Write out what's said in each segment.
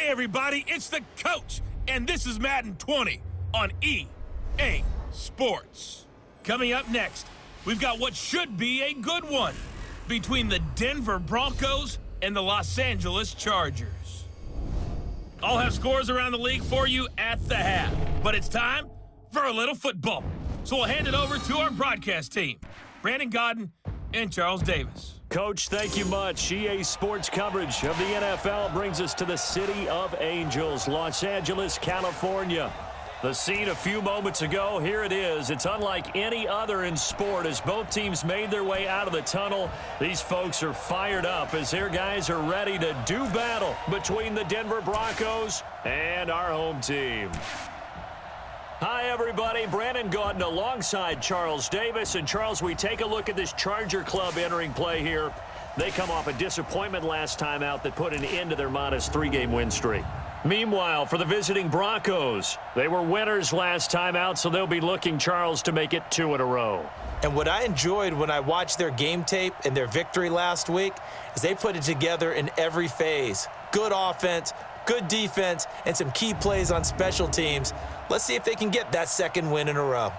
Hey everybody, it's the coach, and this is Madden 20 on EA Sports. Coming up next, we've got what should be a good one between the Denver Broncos and the Los Angeles Chargers. I'll have scores around the league for you at the half, but it's time for a little football. So we'll hand it over to our broadcast team, Brandon Godden and Charles Davis. Coach, thank you much. EA Sports coverage of the NFL brings us to the City of Angels, Los Angeles, California. The scene a few moments ago, here it is. It's unlike any other in sport as both teams made their way out of the tunnel. These folks are fired up as their guys are ready to do battle between the Denver Broncos and our home team. Hi, everybody. Brandon Gaudin alongside Charles Davis. And, Charles, we take a look at this Charger club entering play here. They come off a disappointment last time out that put an end to their modest 3-game win streak. Meanwhile, for the visiting Broncos, they were winners last time out, so they'll be looking, Charles, to make it 2 in a row. And what I enjoyed when I watched their game tape and their victory last week is they put it together in every phase. Good offense, good defense, and some key plays on special teams. Let's see if they can get that second win in a row.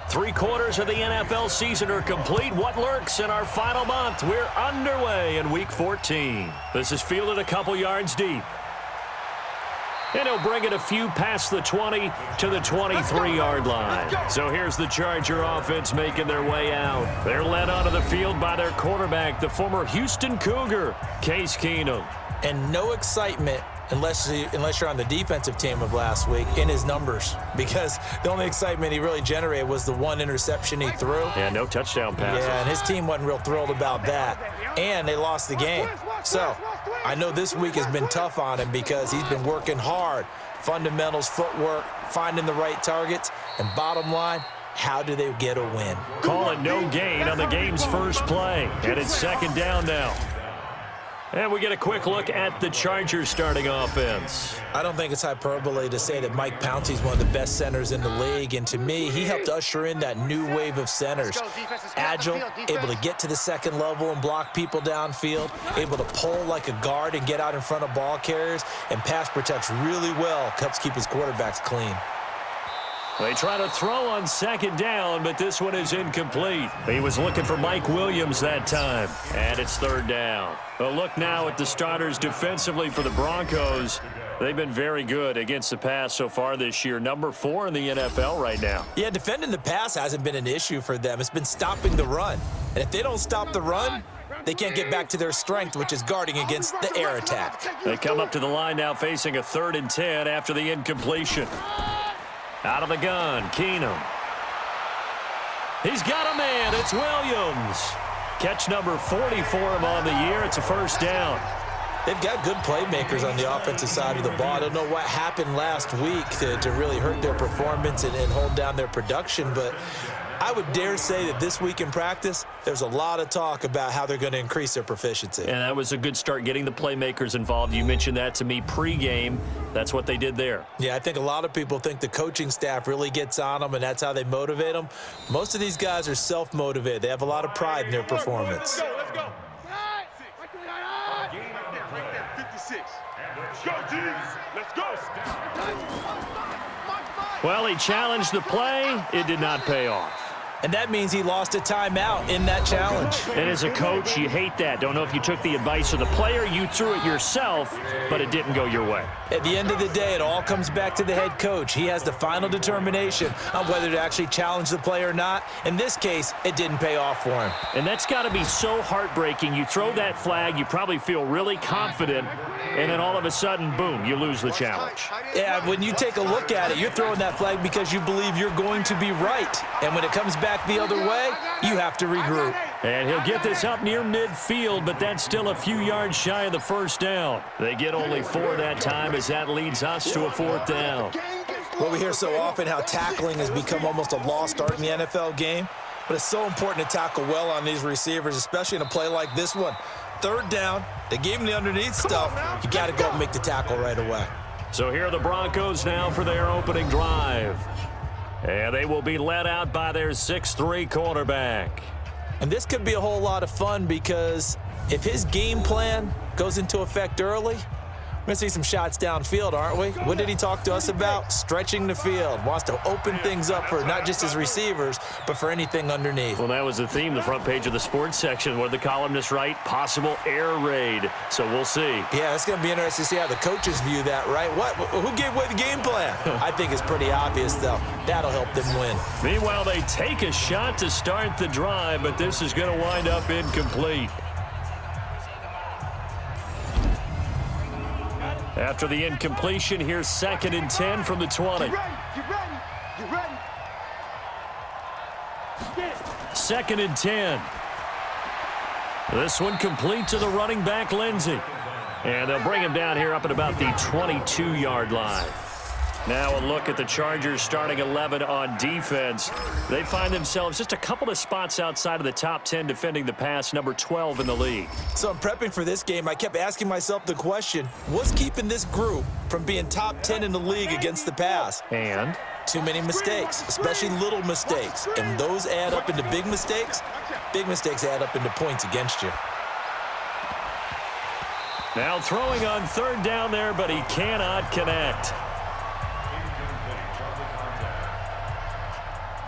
Three-quarters of the NFL season are complete. What lurks in our final month? We're underway in Week 14. This is fielded a couple yards deep. And he'll bring it a few past the 20 to the 23-yard line. So here's the Charger offense making their way out. They're led onto the field by their quarterback, the former Houston Cougar, Case Keenum. And no excitement unless you're on the defensive team of last week in his numbers, because the only excitement he really generated was the one interception he threw. Yeah, no touchdown passes. Yeah, and his team wasn't real thrilled about that, and they lost the game. So I know this week has been tough on him because he's been working hard. Fundamentals, footwork, finding the right targets, and bottom line, how do they get a win? Call it no gain on the game's first play, and it's second down now. And we get a quick look at the Chargers starting offense. I don't think it's hyperbole to say that Mike Pouncey is one of the best centers in the league. And to me, he helped usher in that new wave of centers. Agile, able to get to the second level and block people downfield, able to pull like a guard and get out in front of ball carriers, and pass protects really well, helps keep his quarterbacks clean. They try to throw on second down, but this one is incomplete. He was looking for Mike Williams that time, and it's third down. A look now at the starters defensively for the Broncos. They've been very good against the pass so far this year. Number 4 in the NFL right now. Yeah, defending the pass hasn't been an issue for them. It's been stopping the run. And if they don't stop the run, they can't get back to their strength, which is guarding against the air attack. They come up to the line now facing a 3rd and 10 after the incompletion. Out of the gun, Keenum. He's got a man. It's Williams. Catch number 40 for him on the year. It's a first down. They've got good playmakers on the offensive side of the ball. I don't know what happened last week to really hurt their performance and hold down their production, but I would dare say that this week in practice, there's a lot of talk about how they're going to increase their proficiency. And that was a good start getting the playmakers involved. You mentioned that to me pregame. That's what they did there. Yeah, I think a lot of people think the coaching staff really gets on them, and that's how they motivate them. Most of these guys are self-motivated. They have a lot of pride in their performance. Let's go. Go, G's. Let's go. Well, he challenged the play. It did not pay off. And that means he lost a timeout in that challenge. And as a coach, you hate that. Don't know if you took the advice of the player, you threw it yourself, but it didn't go your way. At the end of the day, it all comes back to the head coach. He has the final determination on whether to actually challenge the play or not. In this case, it didn't pay off for him. And that's got to be so heartbreaking. You throw that flag, you probably feel really confident, and then all of a sudden, boom, you lose the challenge. Yeah, when you take a look at it, you're throwing that flag because you believe you're going to be right. And when it comes back the other way, you have to regroup. And he'll get this up near midfield, but that's still a few yards shy of the first down. They get only 4 that time as that leads us to a 4th down. Well, we hear so often how tackling has become almost a lost art in the NFL game. but it's so important to tackle well on these receivers, especially in a play like this one. Third down, they gave him the underneath stuff. You got to go and make the tackle right away. So here are the Broncos now for their opening drive. And they will be led out by their 6'3" quarterback. And this could be a whole lot of fun because if his game plan goes into effect early, we're going to see some shots downfield, aren't we? What did he talk to us about? Stretching the field. Wants to open things up for not just his receivers, but for anything underneath. Well, that was the theme, the front page of the sports section, where the columnists write possible air raid. So we'll see. Yeah, it's going to be interesting to see how the coaches view that, right? Who gave away the game plan? I think it's pretty obvious, though. That'll help them win. Meanwhile, they take a shot to start the drive, but this is going to wind up incomplete. After the incompletion, here's 2nd and 10 from the 20. 2nd and 10. This one complete to the running back, Lindsey. And they'll bring him down here up at about the 22-yard line. Now a look at the Chargers starting 11 on defense. They find themselves just a couple of spots outside of the top 10 defending the pass, number 12 in the league. So I'm prepping for this game. I kept asking myself the question, what's keeping this group from being top 10 in the league against the pass? And? Too many mistakes, especially little mistakes. And those add up into big mistakes. Big mistakes add up into points against you. Now throwing on 3rd down there, but he cannot connect.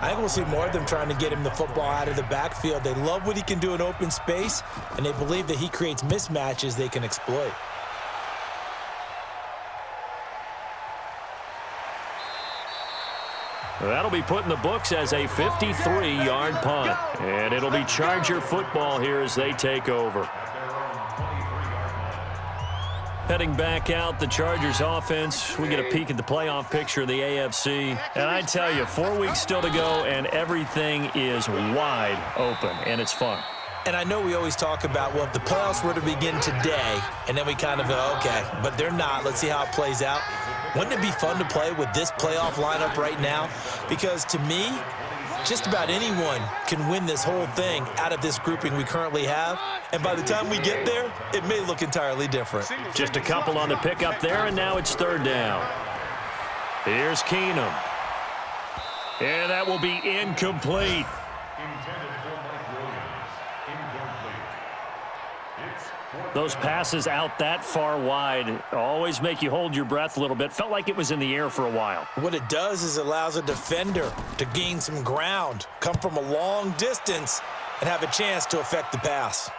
I think we'll see more of them trying to get him the football out of the backfield. They love what he can do in open space, and they believe that he creates mismatches they can exploit. That'll be put in the books as a 53-yard punt. And it'll be Charger football here as they take over. Heading back out, the Chargers offense. We get a peek at the playoff picture of the AFC. And I tell you, 4 weeks still to go, and everything is wide open, and it's fun. And I know we always talk about, well, if the playoffs were to begin today, and then we kind of go, okay, but they're not. Let's see how it plays out. Wouldn't it be fun to play with this playoff lineup right now? Because to me, just about anyone can win this whole thing out of this grouping we currently have. And by the time we get there, it may look entirely different. Just a couple on the pickup there, and now it's 3rd down. Here's Keenum. And that will be incomplete. Those passes out that far wide always make you hold your breath a little bit. Felt like it was in the air for a while. What it does is it allows a defender to gain some ground, come from a long distance, and have a chance to affect the pass.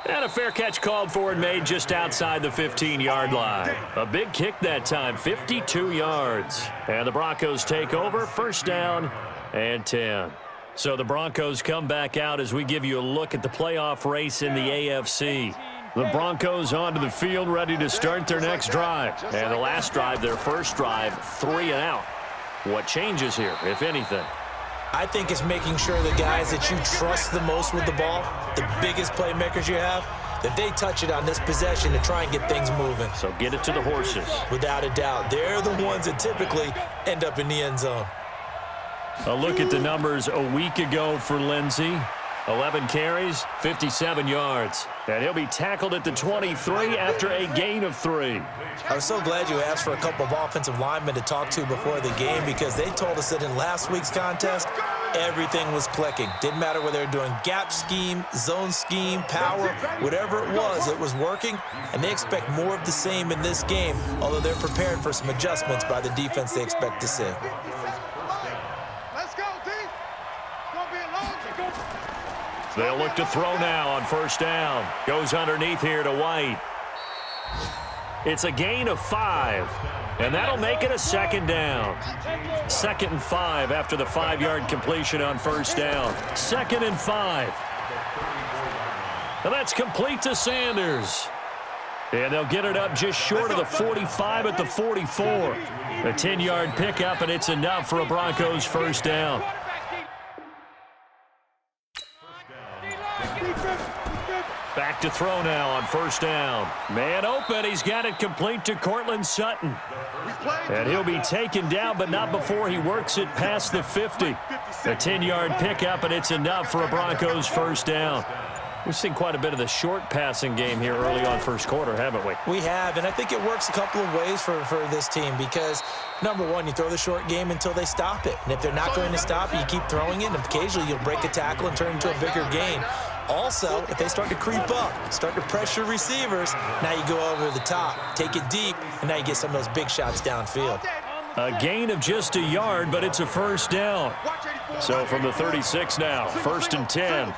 And a fair catch called for and made just outside the 15-yard line. A big kick that time, 52 yards. And the Broncos take over, 1st down and 10. So the Broncos come back out as we give you a look at the playoff race in the AFC. The Broncos onto the field ready to start their next drive. And the last drive, their first drive, 3 and out. What changes here, if anything? I think it's making sure the guys that you trust the most with the ball, the biggest playmakers you have, that they touch it on this possession to try and get things moving. So get it to the horses. Without a doubt. They're the ones that typically end up in the end zone. A look at the numbers a week ago for Lindsey. 11 carries, 57 yards. And he'll be tackled at the 23 after a gain of 3. I was so glad you asked for a couple of offensive linemen to talk to before the game because they told us that in last week's contest, everything was clicking. Didn't matter whether they were doing gap scheme, zone scheme, power, whatever it was working. And they expect more of the same in this game, although they're prepared for some adjustments by the defense they expect to see. They'll look to throw now on 1st down. Goes underneath here to White. It's a gain of 5, and that'll make it a 2nd down. 2nd and 5 after the 5-yard completion on 1st down. 2nd and 5. And that's complete to Sanders. And they'll get it up just short of the 45 at the 44. A 10-yard pickup, and it's enough for a Broncos 1st down. Back to throw now on first down. Man open. He's got it complete to Cortland Sutton. And he'll be taken down, but not before he works it past the 50. A 10-yard pickup, and it's enough for a Broncos first down. We've seen quite a bit of the short passing game here early on first quarter, haven't we? We have, and I think it works a couple of ways for this team because, number one, you throw the short game until they stop it. And if they're not going to stop it, you keep throwing it, and occasionally you'll break a tackle and turn it into a bigger gain. Also, if they start to creep up, start to pressure receivers, now you go over the top, take it deep, and now you get some of those big shots downfield. A gain of just a yard, but it's a first down. So from the 36 now, 1st and 10.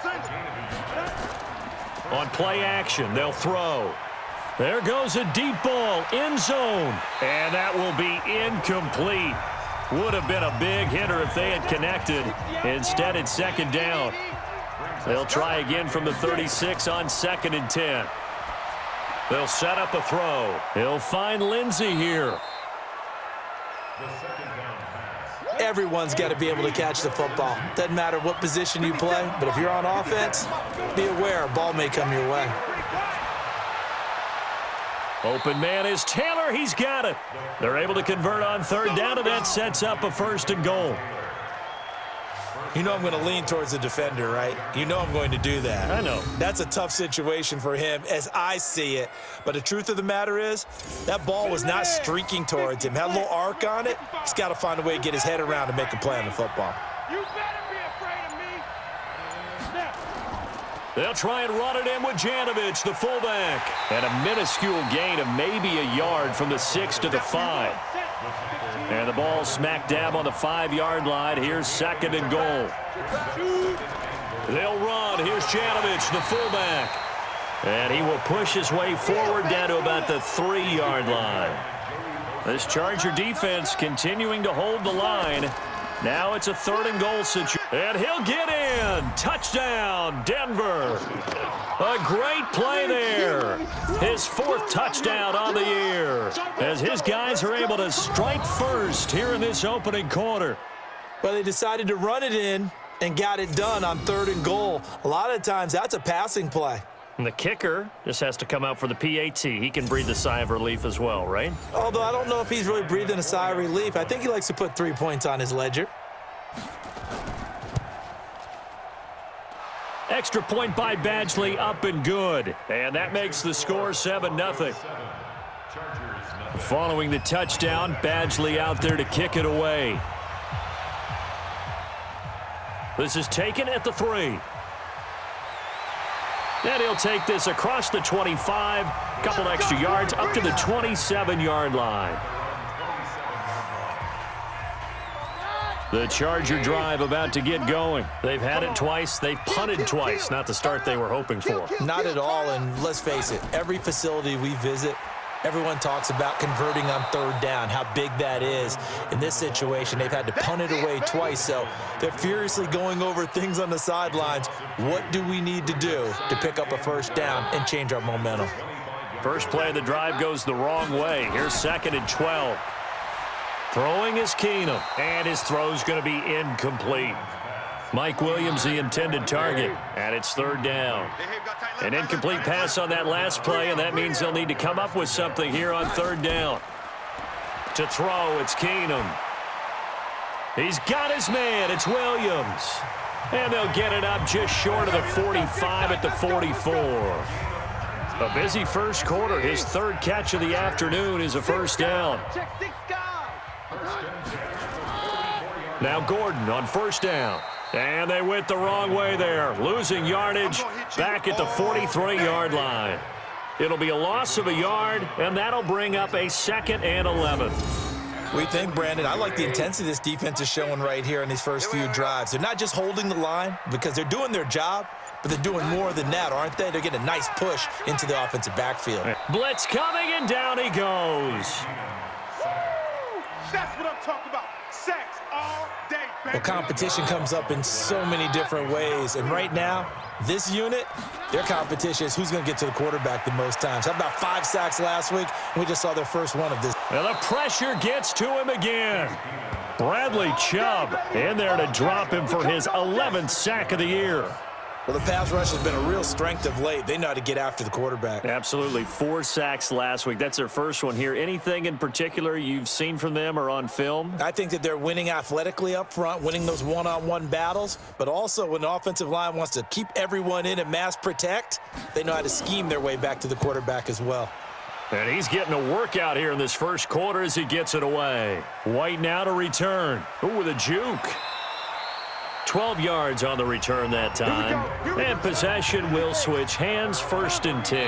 On play action, they'll throw. There goes a deep ball, end zone. And that will be incomplete. Would have been a big hitter if they had connected. Instead, it's 2nd down. They'll try again from the 36 on 2nd and 10. They'll set up a throw. He'll find Lindsey here. Everyone's got to be able to catch the football. Doesn't matter what position you play, but if you're on offense, be aware a ball may come your way. Open man is Taylor. He's got it. They're able to convert on 3rd down, and that sets up a 1st and goal. You know I'm going to lean towards the defender, right? You know I'm going to do that. I know. That's a tough situation for him as I see it. But the truth of the matter is, that ball was not streaking towards him. Had a little arc on it. He's got to find a way to get his head around and make a play on the football. You better be afraid of me. They'll try and run it in with Janovich, the fullback. And a minuscule gain of maybe a yard from the 6 to the 5. And the ball smack dab on the 5-yard line. Here's 2nd and goal. They'll run. Here's Janovich, the fullback. And he will push his way forward down to about the 3-yard line. This Charger defense continuing to hold the line. Now it's a 3rd and goal situation. And he'll get in. Touchdown, Denver. A great play there. His 4th touchdown on the year as his guys are able to strike first here in this opening quarter. Well, they decided to run it in and got it done on 3rd and goal. A lot of times that's a passing play. And the kicker just has to come out for the PAT. He can breathe a sigh of relief as well, right? Although I don't know if he's really breathing a sigh of relief. I think he likes to put 3 points on his ledger. Extra point by Badgley, up and good. And that makes the score 7-0. Following the touchdown, Badgley out there to kick it away. This is taken at the 3. And he'll take this across the 25, couple extra yards up to the 27-yard line. The Charger drive about to get going. They've had it twice. They've punted twice. Not the start they were hoping for. Not at all, and let's face it, every facility we visit, everyone talks about converting on 3rd down, how big that is. In this situation, they've had to punt it away twice, so they're furiously going over things on the sidelines. What do we need to do to pick up a 1st down and change our momentum? First play of the drive goes the wrong way. Here's 2nd and 12. Throwing is Keenum, and his throw's going to be incomplete. Mike Williams, the intended target, and it's 3rd down. An incomplete pass on that last play, and that means they'll need to come up with something here on 3rd down. To throw, it's Keenum. He's got his man. It's Williams. And they'll get it up just short of the 45 at the 44. A busy first quarter. His 3rd catch of the afternoon is a 1st down. Now Gordon on 1st down. And they went the wrong way there. Losing yardage back at the 43-yard line. It'll be a loss of a yard, and that'll bring up a 2nd and 11. We think, Brandon, I like the intensity this defense is showing right here in these first few drives. They're not just holding the line because they're doing their job, but they're doing more than that, aren't they? They're getting a nice push into the offensive backfield. Blitz coming, and down he goes. That's what I'm talking about. Sacks all day, baby. Well, competition comes up in so many different ways. And right now, this unit, their competition is who's going to get to the quarterback the most times. How about 5 sacks last week? We just saw their first one of this. And the pressure gets to him again. Bradley Chubb in there to drop him for his 11th sack of the year. Well, the pass rush has been a real strength of late. They know how to get after the quarterback. Absolutely. 4 sacks last week. That's their first one here. Anything in particular you've seen from them or on film? I think that they're winning athletically up front, winning those one-on-one battles, but also when the offensive line wants to keep everyone in and mass protect, they know how to scheme their way back to the quarterback as well. And he's getting a workout here in this first quarter as he gets it away. White now to return. Ooh, with a juke. 12 yards on the return that time. And possession will switch hands, 1st and 10.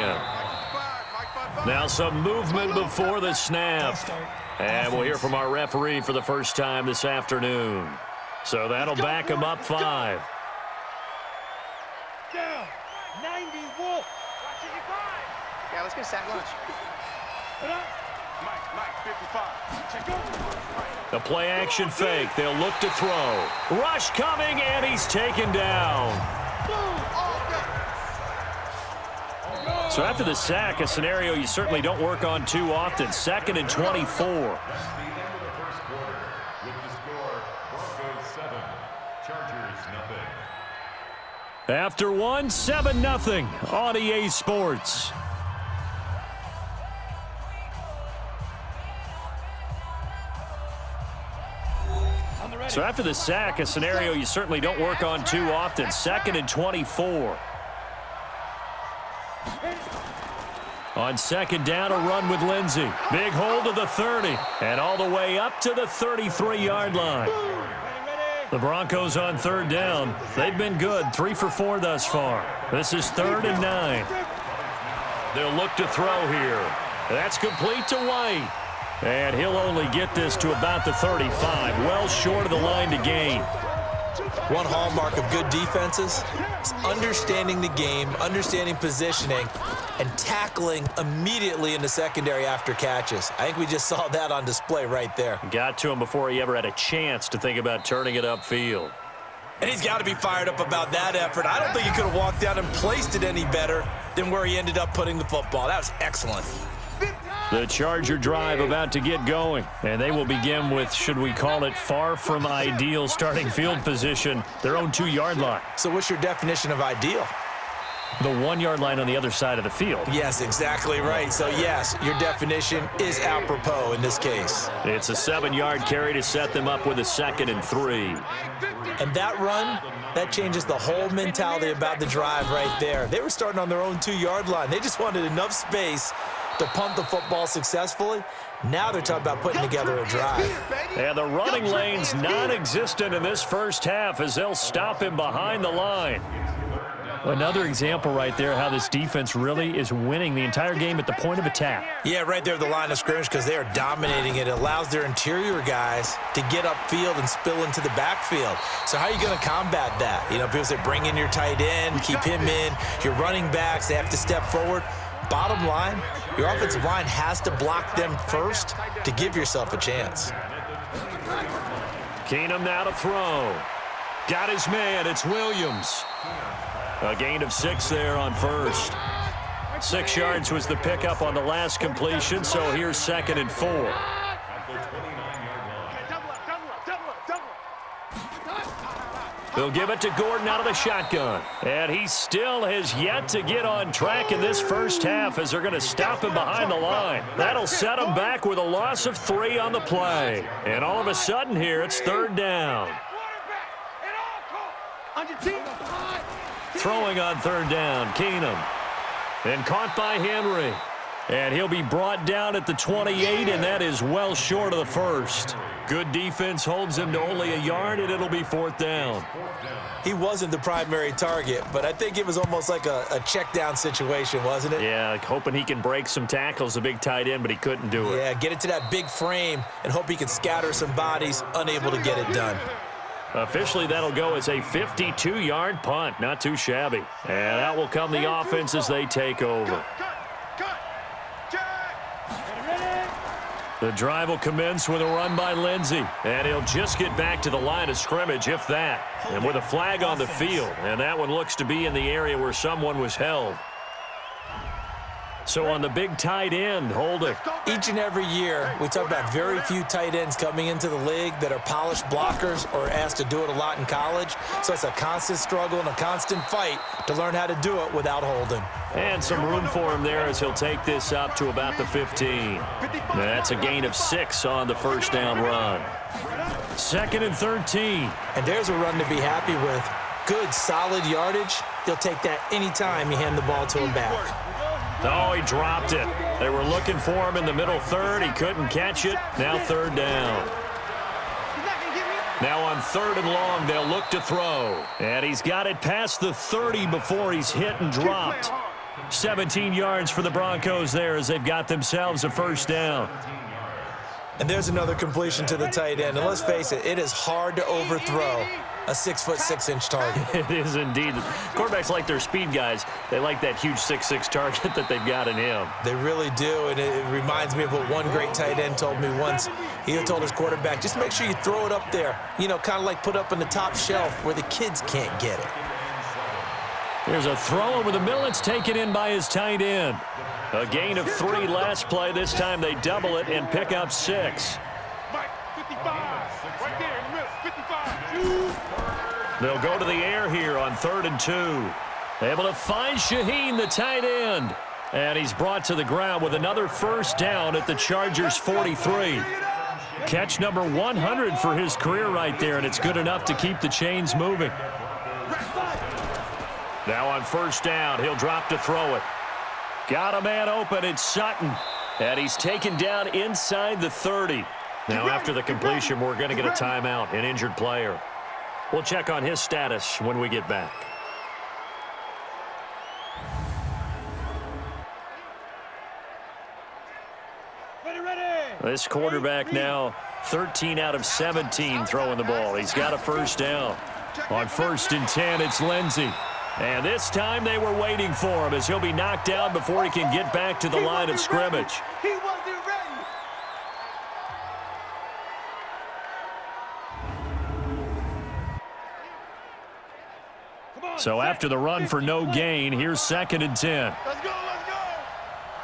Now some movement before the snap. And we'll hear from our referee for the first time this afternoon. So that'll back him up 5. Down. 90 Wolf. Yeah, let's get sack lunch. Mike, 55. Check out. The play action fake. They'll look to throw. Rush coming, and he's taken down. So after the sack, a scenario you certainly don't work on too often. 2nd and 24. After 1, 7-0 on EA Sports. So after the sack, a scenario you certainly don't work on too often. 2nd and 24. On 2nd down, a run with Lindsey. Big hold of the 30 and all the way up to the 33-yard line. The Broncos on 3rd down. They've been good, 3 for 4 thus far. This is 3rd and 9. They'll look to throw here. That's complete to White. And he'll only get this to about the 35, well short of the line to gain. One hallmark of good defenses is understanding the game, understanding positioning, and tackling immediately in the secondary after catches. I think we just saw that on display right there. Got to him before he ever had a chance to think about turning it upfield. And he's got to be fired up about that effort. I don't think he could have walked down and placed it any better than where he ended up putting the football. That was excellent. The Charger drive about to get going, and they will begin with, should we call it, far from ideal starting field position, their own 2-yard line. So what's your definition of ideal? The 1-yard line on the other side of the field. Yes, exactly right. So, yes, your definition is apropos in this case. It's a 7-yard carry to set them up with a 2nd and 3. And that run, that changes the whole mentality about the drive right there. They were starting on their own 2-yard line. They just wanted enough space to punt the football successfully. Now they're talking about putting together a drive. And the running lane's non-existent in this first half as they'll stop him behind the line. Another example right there how this defense really is winning the entire game at the point of attack. Yeah, right there at the line of scrimmage because they are dominating it. It allows their interior guys to get upfield and spill into the backfield. So how are you going to combat that? You know, people say bring in your tight end, keep him in. Your running backs, they have to step forward. Bottom line, your offensive line has to block them first to give yourself a chance. Keenum now to throw. Got his man. It's Williams. A gain of 6 there on 1st. 6 yards was the pickup on the last completion, so here's 2nd and 4. They'll give it to Gordon out of the shotgun. And he still has yet to get on track in this first half as they're going to stop him behind the line. That'll set him back with a loss of 3 on the play. And all of a sudden here, it's 3rd down. Throwing on 3rd down, Keenum. And caught by Henry. And he'll be brought down at the 28, and that is well short of the first. Good defense holds him to only a yard, and it'll be 4th down. He wasn't the primary target, but I think it was almost like a check down situation, wasn't it? Yeah, hoping he can break some tackles, a big tight end, but he couldn't do it. Yeah, get it to that big frame and hope he can scatter some bodies, unable to get it done. Officially, that'll go as a 52-yard punt. Not too shabby. And out will come the offense as they take over. The drive will commence with a run by Lindsey. And he'll just get back to the line of scrimmage, if that. And with a flag on the field. And that one looks to be in the area where someone was held. So on the big tight end, Holden. Each and every year, we talk about very few tight ends coming into the league that are polished blockers or asked to do it a lot in college. So it's a constant struggle and a constant fight to learn how to do it without Holden. And some room for him there as he'll take this up to about the 15. That's a gain of 6 on the first down run. 2nd and 13. And there's a run to be happy with. Good, solid yardage. He'll take that anytime you hand the ball to him back. Oh, he dropped it. They were looking for him in the middle third. He couldn't catch it. Now 3rd down. Now on 3rd and long, they'll look to throw. And he's got it past the 30 before he's hit and dropped. 17 yards for the Broncos there as they've got themselves a first down. And there's another completion to the tight end. And let's face it, it is hard to overthrow a 6'6" target. It is indeed. Quarterbacks like their speed guys. They like that huge 6'6" target that they've got in him. They really do, and it reminds me of what one great tight end told me once. He told his quarterback, just make sure you throw it up there, you know, kind of like put up on the top shelf where the kids can't get it. There's a throw over the middle. It's taken in by his tight end. A gain of 3 last play. This time they double it and pick up 6. Mike, 55. Right there in the middle. 55. They'll go to the air here on 3rd and 2. Able to find Shaheen, the tight end. And he's brought to the ground with another first down at the Chargers' 43. Catch number 100 for his career right there, and it's good enough to keep the chains moving. Now on first down, he'll drop to throw it. Got a man open, it's Sutton. And he's taken down inside the 30. Now after the completion, we're going to get a timeout, an injured player. We'll check on his status when we get back. This quarterback now 13 out of 17 throwing the ball. He's got a first down. On 1st and 10, it's Lindsey. And this time they were waiting for him as he'll be knocked down before he can get back to the line of scrimmage. He wasn't ready. So after the run for no gain, here's 2nd and 10. Let's go, let's go.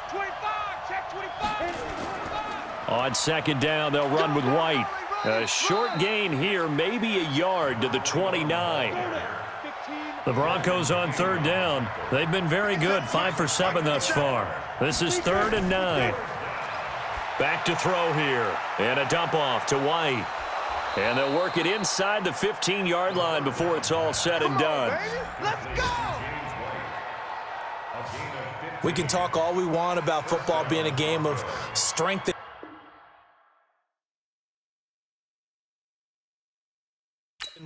25, check 25. On 2nd down, they'll run with White. A short gain here, maybe a yard to the 29. The Broncos on 3rd down. They've been very good, 5 for 7 thus far. This is 3rd and 9. Back to throw here. And a dump off to White. And they'll work it inside the 15-yard line before it's all said and done. Let's go. We can talk all we want about football being a game of strength.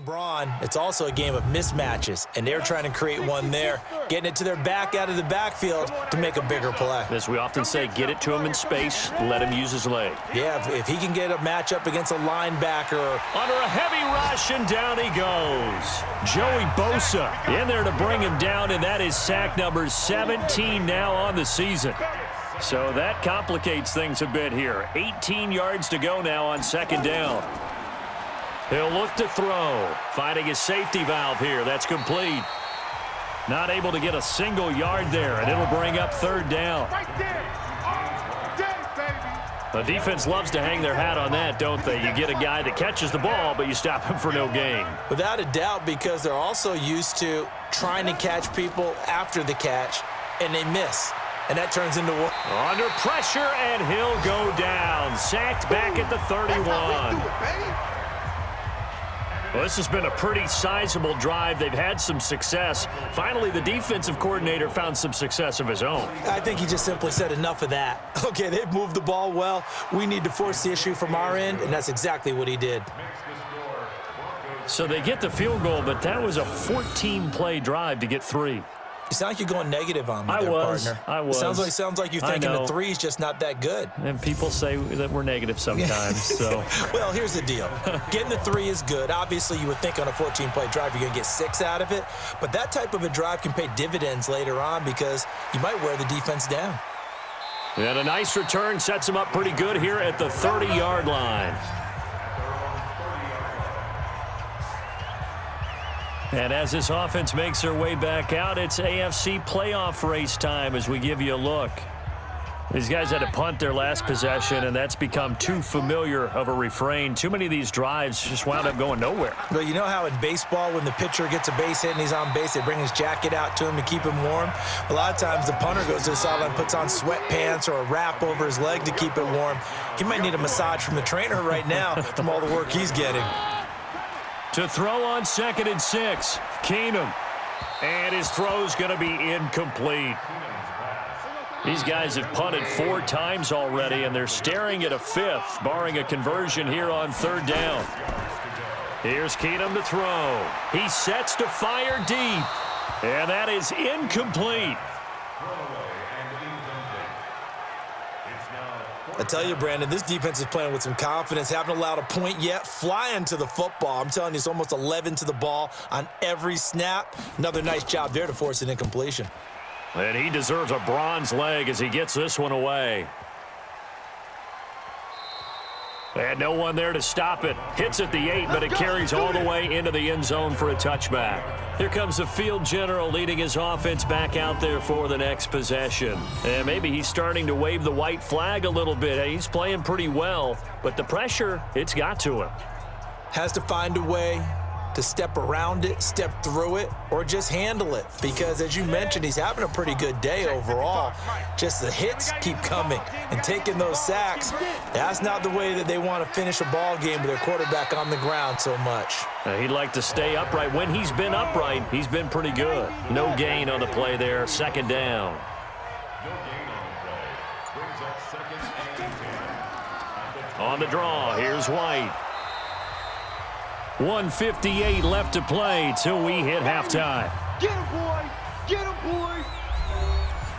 Braun, it's also a game of mismatches, and they're trying to create one there, getting it to their back out of the backfield to make a bigger play. As we often say, get it to him in space, let him use his leg. Yeah, if he can get a matchup against a linebacker. Under a heavy rush, and down he goes. Joey Bosa in there to bring him down, and that is sack number 17 now on the season. So that complicates things a bit here. 18 yards to go now on 2nd down. He'll look to throw, finding his safety valve here. That's complete. Not able to get a single yard there, and it'll bring up 3rd down. Right there. All day, baby. The defense loves to hang their hat on that, don't they? You get a guy that catches the ball, but you stop him for no gain. Without a doubt, because they're also used to trying to catch people after the catch, and they miss. And that turns into what? Under pressure, and he'll go down. Sacked back at the 31. Well, this has been a pretty sizable drive. They've had some success. Finally, the defensive coordinator found some success of his own. I think he just simply said enough of that. Okay, they've moved the ball well. We need to force the issue from our end, and that's exactly what he did. So they get the field goal, but that was a 14-play drive to get 3. You sound like you're going negative on me I there, was. partner. I was. Sounds like you're thinking the 3's just not that good. And people say that we're negative sometimes. So. Well, here's the deal. Getting the 3 is good. Obviously, you would think on a 14-play drive you're going to get 6 out of it. But that type of a drive can pay dividends later on because you might wear the defense down. And a nice return sets him up pretty good here at the 30-yard line. And as this offense makes their way back out, it's AFC playoff race time as we give you a look. These guys had to punt their last possession, and that's become too familiar of a refrain. Too many of these drives just wound up going nowhere. Well, you know how in baseball, when the pitcher gets a base hit and he's on base, they bring his jacket out to him to keep him warm? A lot of times the punter goes to the sideline, puts on sweatpants or a wrap over his leg to keep it warm. He might need a massage from the trainer right now from all the work he's getting. To throw on 2nd and 6, Keenum. And his throw's going to be incomplete. These guys have punted 4 times already, and they're staring at a 5th, barring a conversion here on 3rd down. Here's Keenum to throw. He sets to fire deep, and that is incomplete. I tell you, Brandon, this defense is playing with some confidence. Haven't allowed a point yet. Flying to the football. I'm telling you, it's almost 11 to the ball on every snap. Another nice job there to force an incompletion. And he deserves a bronze leg as he gets this one away. And no one there to stop it. Hits at the 8, but it carries all the way into the end zone for a touchback. Here comes the field general leading his offense back out there for the next possession. And maybe he's starting to wave the white flag a little bit. He's playing pretty well, but the pressure, it's got to him. Has to find a way to step around it, step through it, or just handle it. Because, as you mentioned, he's having a pretty good day overall. Just the hits keep coming and taking those sacks. That's not the way that they want to finish a ball game with their quarterback on the ground so much. He'd like to stay upright. When he's been upright, he's been pretty good. No gain on the play there. 2nd down. On the draw, here's White. 1:58 left to play till we hit halftime. Get him, boy! Get him, boy!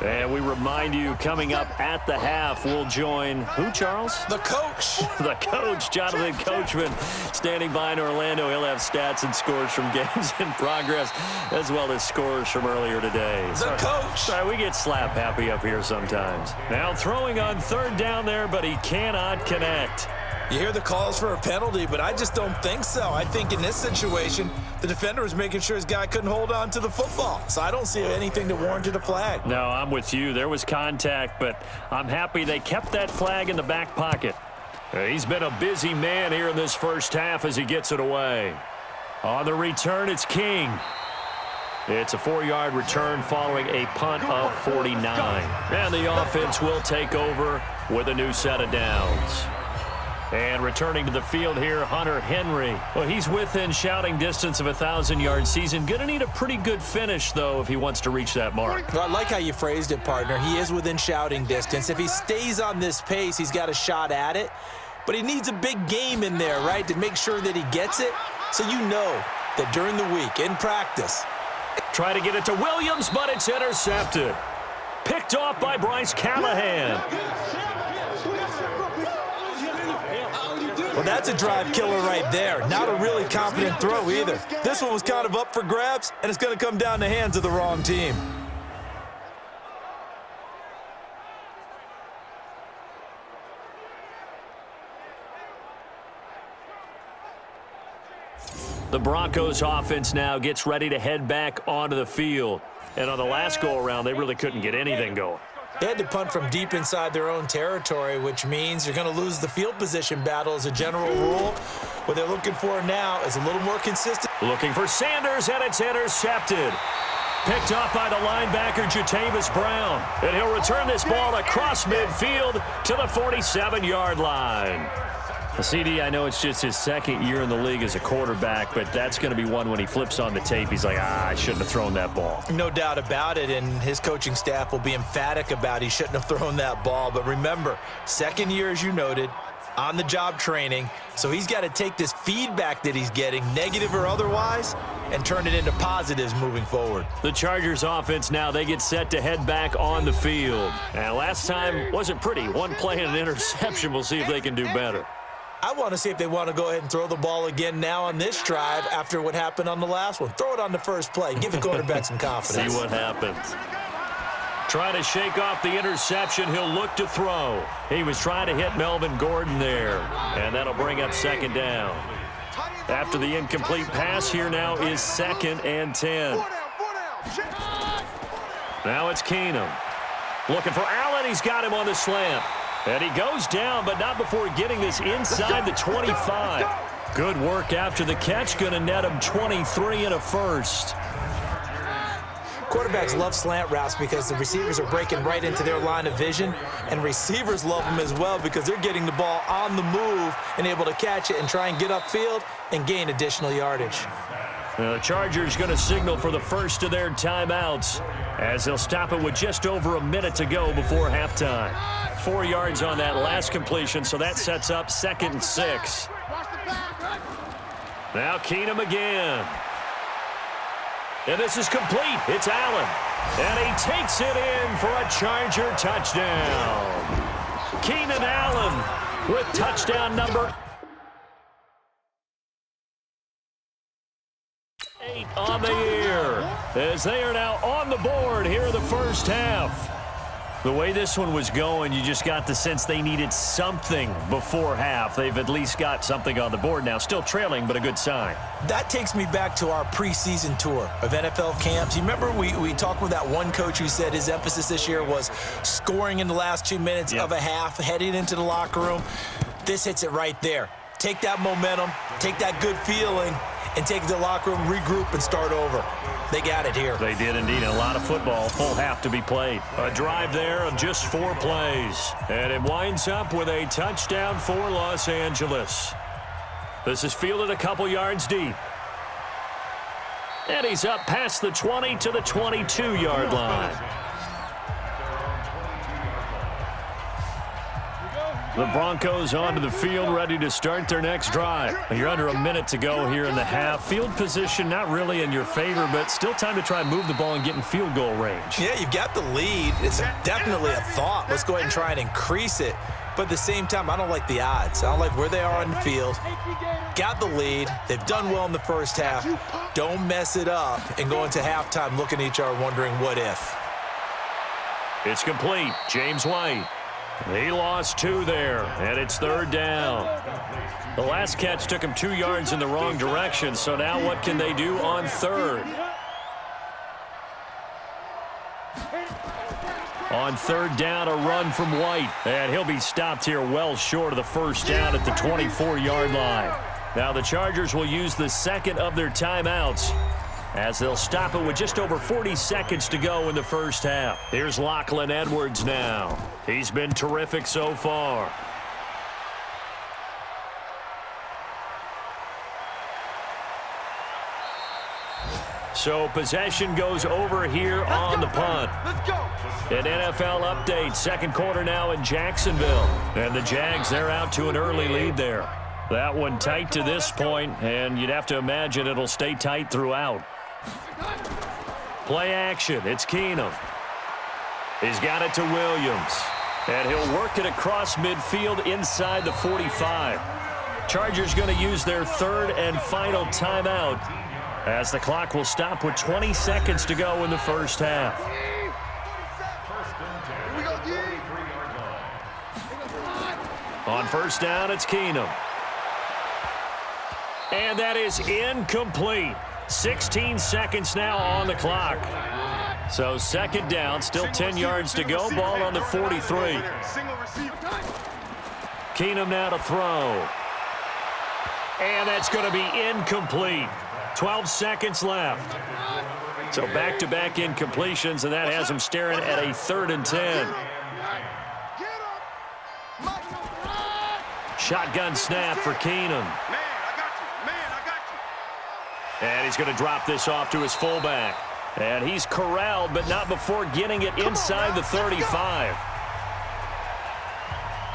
And we remind you, coming up at the half, we'll join who, Charles? The coach. The coach, Jonathan Coachman, standing by in Orlando. He'll have stats and scores from games in progress, as well as scores from earlier today. The coach. Sorry, we get slap happy up here sometimes. Now throwing on 3rd down there, but he cannot connect. You hear the calls for a penalty, but I just don't think so. I think in this situation, the defender was making sure his guy couldn't hold on to the football. So I don't see anything that warranted a flag. No, I'm with you. There was contact, but I'm happy they kept that flag in the back pocket. He's been a busy man here in this first half as he gets it away. On the return, it's King. It's a 4-yard return following a punt of 49. And the offense will take over with a new set of downs. And returning to the field here, Hunter Henry. Well, he's within shouting distance of a 1,000-yard season. Going to need a pretty good finish, though, if he wants to reach that mark. Well, I like how you phrased it, partner. He is within shouting distance. If he stays on this pace, he's got a shot at it. But he needs a big game in there, right, to make sure that he gets it. So you know that during the week, in practice. Try to get it to Williams, but it's intercepted. Picked off by Bryce Callahan. Well, that's a drive killer right there. Not a really confident throw either. This one was kind of up for grabs, and it's going to come down the hands of the wrong team. The Broncos offense now gets ready to head back onto the field. And on the last go-around, they really couldn't get anything going. They had to punt from deep inside their own territory, which means you're going to lose the field position battle as a general rule. What they're looking for now is a little more consistent. Looking for Sanders, and it's intercepted. Picked off by the linebacker, Jatavis Brown. And he'll return this ball across midfield to the 47-yard line. CD, I know it's just his 2nd year in the league as a quarterback, but that's going to be one when he flips on the tape. He's like, I shouldn't have thrown that ball. No doubt about it, and his coaching staff will be emphatic about he shouldn't have thrown that ball. But remember, 2nd year, as you noted, on-the-job training, so he's got to take this feedback that he's getting, negative or otherwise, and turn it into positives moving forward. The Chargers offense now, they get set to head back on the field. And last time wasn't pretty. One play and an interception. We'll see if they can do better. I want to see if they want to go ahead and throw the ball again now on this drive after what happened on the last one. Throw it on the first play. Give the quarterback some confidence. See what happens. Trying to shake off the interception. He'll look to throw. He was trying to hit Melvin Gordon there. And that'll bring up 2nd down. After the incomplete pass, here now is 2nd and 10. Now it's Keenum. Looking for Allen. He's got him on the slant. And he goes down, but not before getting this inside the 25. Good work after the catch. Going to net him 23 and a first. Quarterbacks love slant routes because the receivers are breaking right into their line of vision, and receivers love them as well because they're getting the ball on the move and able to catch it and try and get upfield and gain additional yardage. The Chargers going to signal for the first of their timeouts as they'll stop it with just over a minute to go before halftime. 4 yards on that last completion, so that sets up 2nd and 6. Now Keenum again. And this is complete. It's Allen. And he takes it in for a Charger touchdown. Keenan Allen with touchdown number 8 on the year, as they are now on the board here in the first half. The way this one was going, you just got the sense they needed something before half. They've at least got something on the board now. Still trailing, but a good sign. That takes me back to our preseason tour of NFL camps. You remember we talked with that one coach who said his emphasis this year was scoring in the last 2 minutes of a half, heading into the locker room. This hits it right there. Take that momentum, take that good feeling, and take it to the locker room, regroup, and start over. They got it here. They did indeed. A lot of football, full half to be played. A drive there of just 4 plays. And it winds up with a touchdown for Los Angeles. This is fielded a couple yards deep. And he's up past the 20 to the 22-yard line. The Broncos onto the field, ready to start their next drive. You're under a minute to go here in the half. Field position not really in your favor, but still time to try and move the ball and get in field goal range. Yeah, you've got the lead. It's definitely a thought. Let's go ahead and try and increase it. But at the same time, I don't like the odds. I don't like where they are on the field. Got the lead. They've done well in the first half. Don't mess it up and go into halftime looking at each other wondering what if. It's complete. James White. He lost 2 there, and it's 3rd down. The last catch took him 2 yards in the wrong direction, so now what can they do on 3rd? On 3rd down, a run from White, and he'll be stopped here well short of the first down at the 24-yard line. Now the Chargers will use the 2nd of their timeouts as they'll stop it with just over 40 seconds to go in the first half. Here's Lachlan Edwards now. He's been terrific so far. So possession goes over here on the punt. Let's go. An NFL update. 2nd quarter now in Jacksonville. And the Jags, they're out to an early lead there. That one tight to this point, and you'd have to imagine it'll stay tight throughout. Play action. It's Keenum. He's got it to Williams. And he'll work it across midfield inside the 45. Chargers going to use their 3rd and final timeout as the clock will stop with 20 seconds to go in the first half. On 1st down, it's Keenum. And that is incomplete. 16 seconds now on the clock. So 2nd down, still 10 yards to go. Ball on the 43. Keenum now to throw. And that's going to be incomplete. 12 seconds left. So back-to-back incompletions, and that has him staring at a 3rd and 10. Shotgun snap for Keenum. And he's going to drop this off to his fullback. And he's corralled, but not before getting it inside the 35.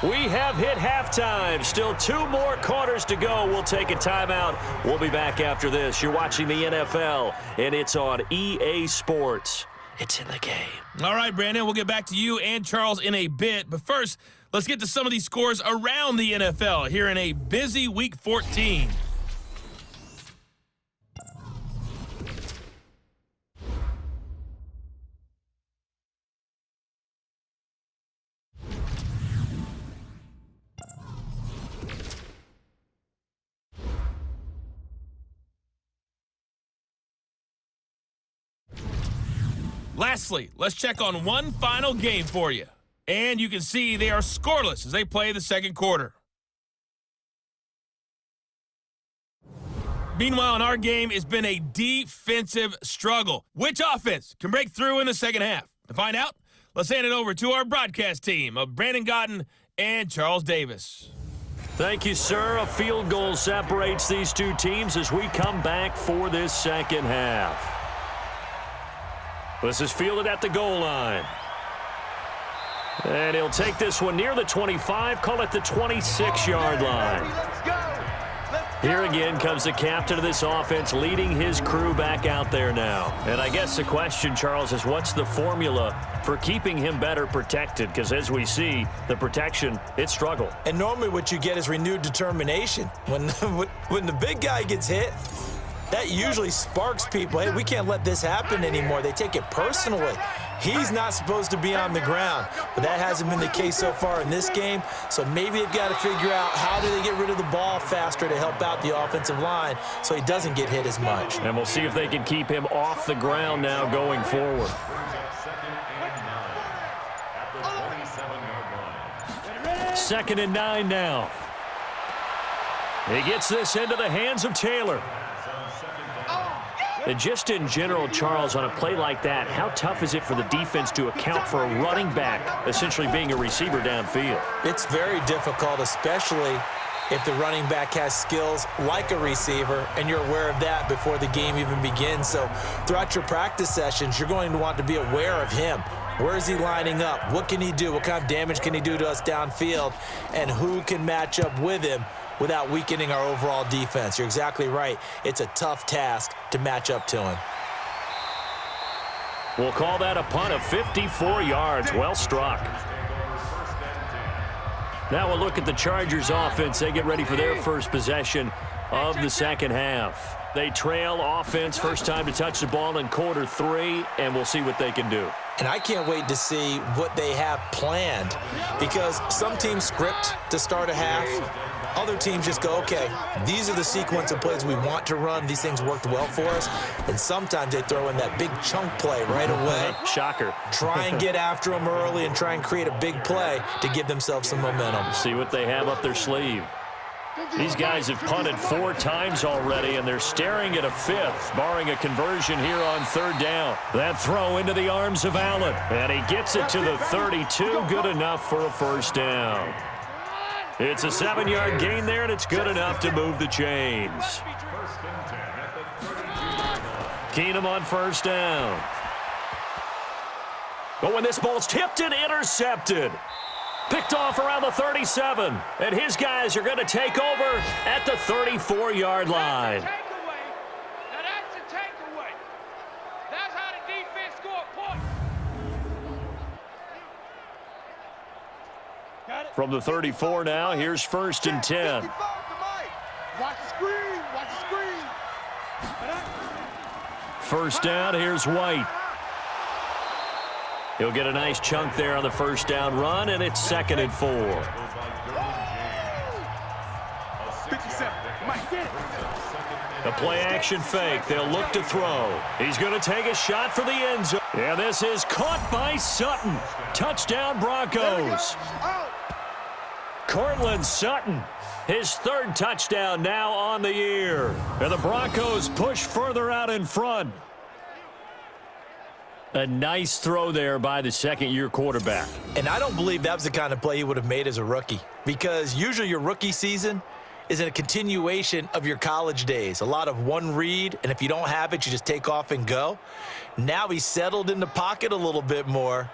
We have hit halftime. Still 2 more quarters to go. We'll take a timeout. We'll be back after this. You're watching the NFL, and it's on EA Sports. It's in the game. All right, Brandon, we'll get back to you and Charles in a bit. But first, let's get to some of these scores around the NFL here in a busy Week 14. Lastly, let's check on one final game for you. And you can see they are scoreless as they play the second quarter. Meanwhile, in our game, it's been a defensive struggle. Which offense can break through in the second half? To find out, let's hand it over to our broadcast team of Brandon Gotten and Charles Davis. Thank you, sir. A field goal separates these two teams as we come back for this second half. This is fielded at the goal line. And he'll take this one near the 25, call it the 26-yard line. Here again comes the captain of this offense leading his crew back out there now. And I guess the question, Charles, is what's the formula for keeping him better protected? Because as we see, the protection, it struggled. And normally what you get is renewed determination. When the big guy gets hit, that usually sparks people. Hey, we can't let this happen anymore. They take it personally. He's not supposed to be on the ground, but that hasn't been the case so far in this game. So maybe they've got to figure out how do they get rid of the ball faster to help out the offensive line so he doesn't get hit as much. And we'll see if they can keep him off the ground now going forward. Second and 9 now. He gets this into the hands of Taylor. And just in general, Charles, on a play like that, how tough is it for the defense to account for a running back essentially being a receiver downfield? It's very difficult, especially if the running back has skills like a receiver, and you're aware of that before the game even begins. So throughout your practice sessions, you're going to want to be aware of him. Where is he lining up? What can he do? What kind of damage can he do to us downfield? And who can match up with him without weakening our overall defense? You're exactly right. It's a tough task to match up to him. We'll call that a punt of 54 yards. Well struck. Now we'll look at the Chargers offense. They get ready for their first possession of the second half. They trail offense, first time to touch the ball in quarter 3, and we'll see what they can do. And I can't wait to see what they have planned, because some teams script to start a half. Other teams just go, okay, these are the sequence of plays we want to run. These things worked well for us. And sometimes they throw in that big chunk play right away. Shocker. Try and get after them early and try and create a big play to give themselves some momentum. See what they have up their sleeve. These guys have punted 4 times already, and they're staring at a 5th, barring a conversion here on third down. That throw into the arms of Allen, and he gets it to the 32. Good enough for a first down. It's a 7-yard gain there, and it's good enough to move the chains. Keenum on first down. Oh, and this ball's tipped and intercepted. Picked off around the 37, and his guys are going to take over at the 34-yard line. Now that's a takeaway. That's how the defense score points. From the 34 now, here's first and 10. Watch the screen. Watch the screen. First down, here's White. He'll get a nice chunk there on the first down run, and it's 2nd and 4. 57. Mike, get it. The play action fake. They'll look to throw. He's going to take a shot for the end zone. Yeah, this is caught by Sutton. Touchdown, Broncos. Cortland Sutton, his 3rd touchdown now on the year. And the Broncos push further out in front. A nice throw there by the second-year quarterback. And I don't believe that was the kind of play he would have made as a rookie, because usually your rookie season is in a continuation of your college days. A lot of one read, and if you don't have it, you just take off and go. Now he's settled in the pocket a little bit more,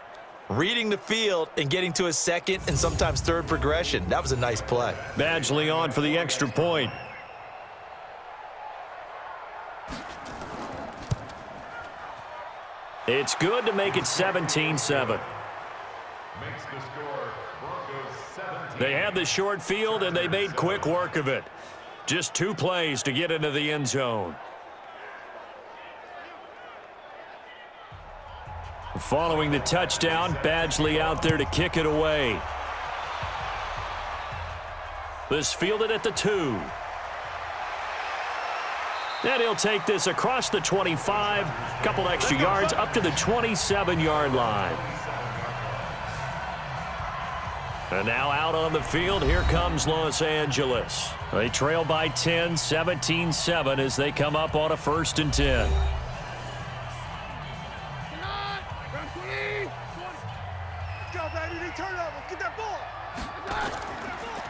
reading the field and getting to his 2nd and sometimes 3rd progression. That was a nice play. Badgley on for the extra point. It's good to make it 17-7. They had the short field, and they made quick work of it. Just 2 plays to get into the end zone. Following the touchdown, Badgley out there to kick it away. This fielded at the 2. And he'll take this across the 25, a couple extra yards up to the 27-yard line. And now out on the field, here comes Los Angeles. They trail by 10, 17-7 as they come up on a 1st and 10.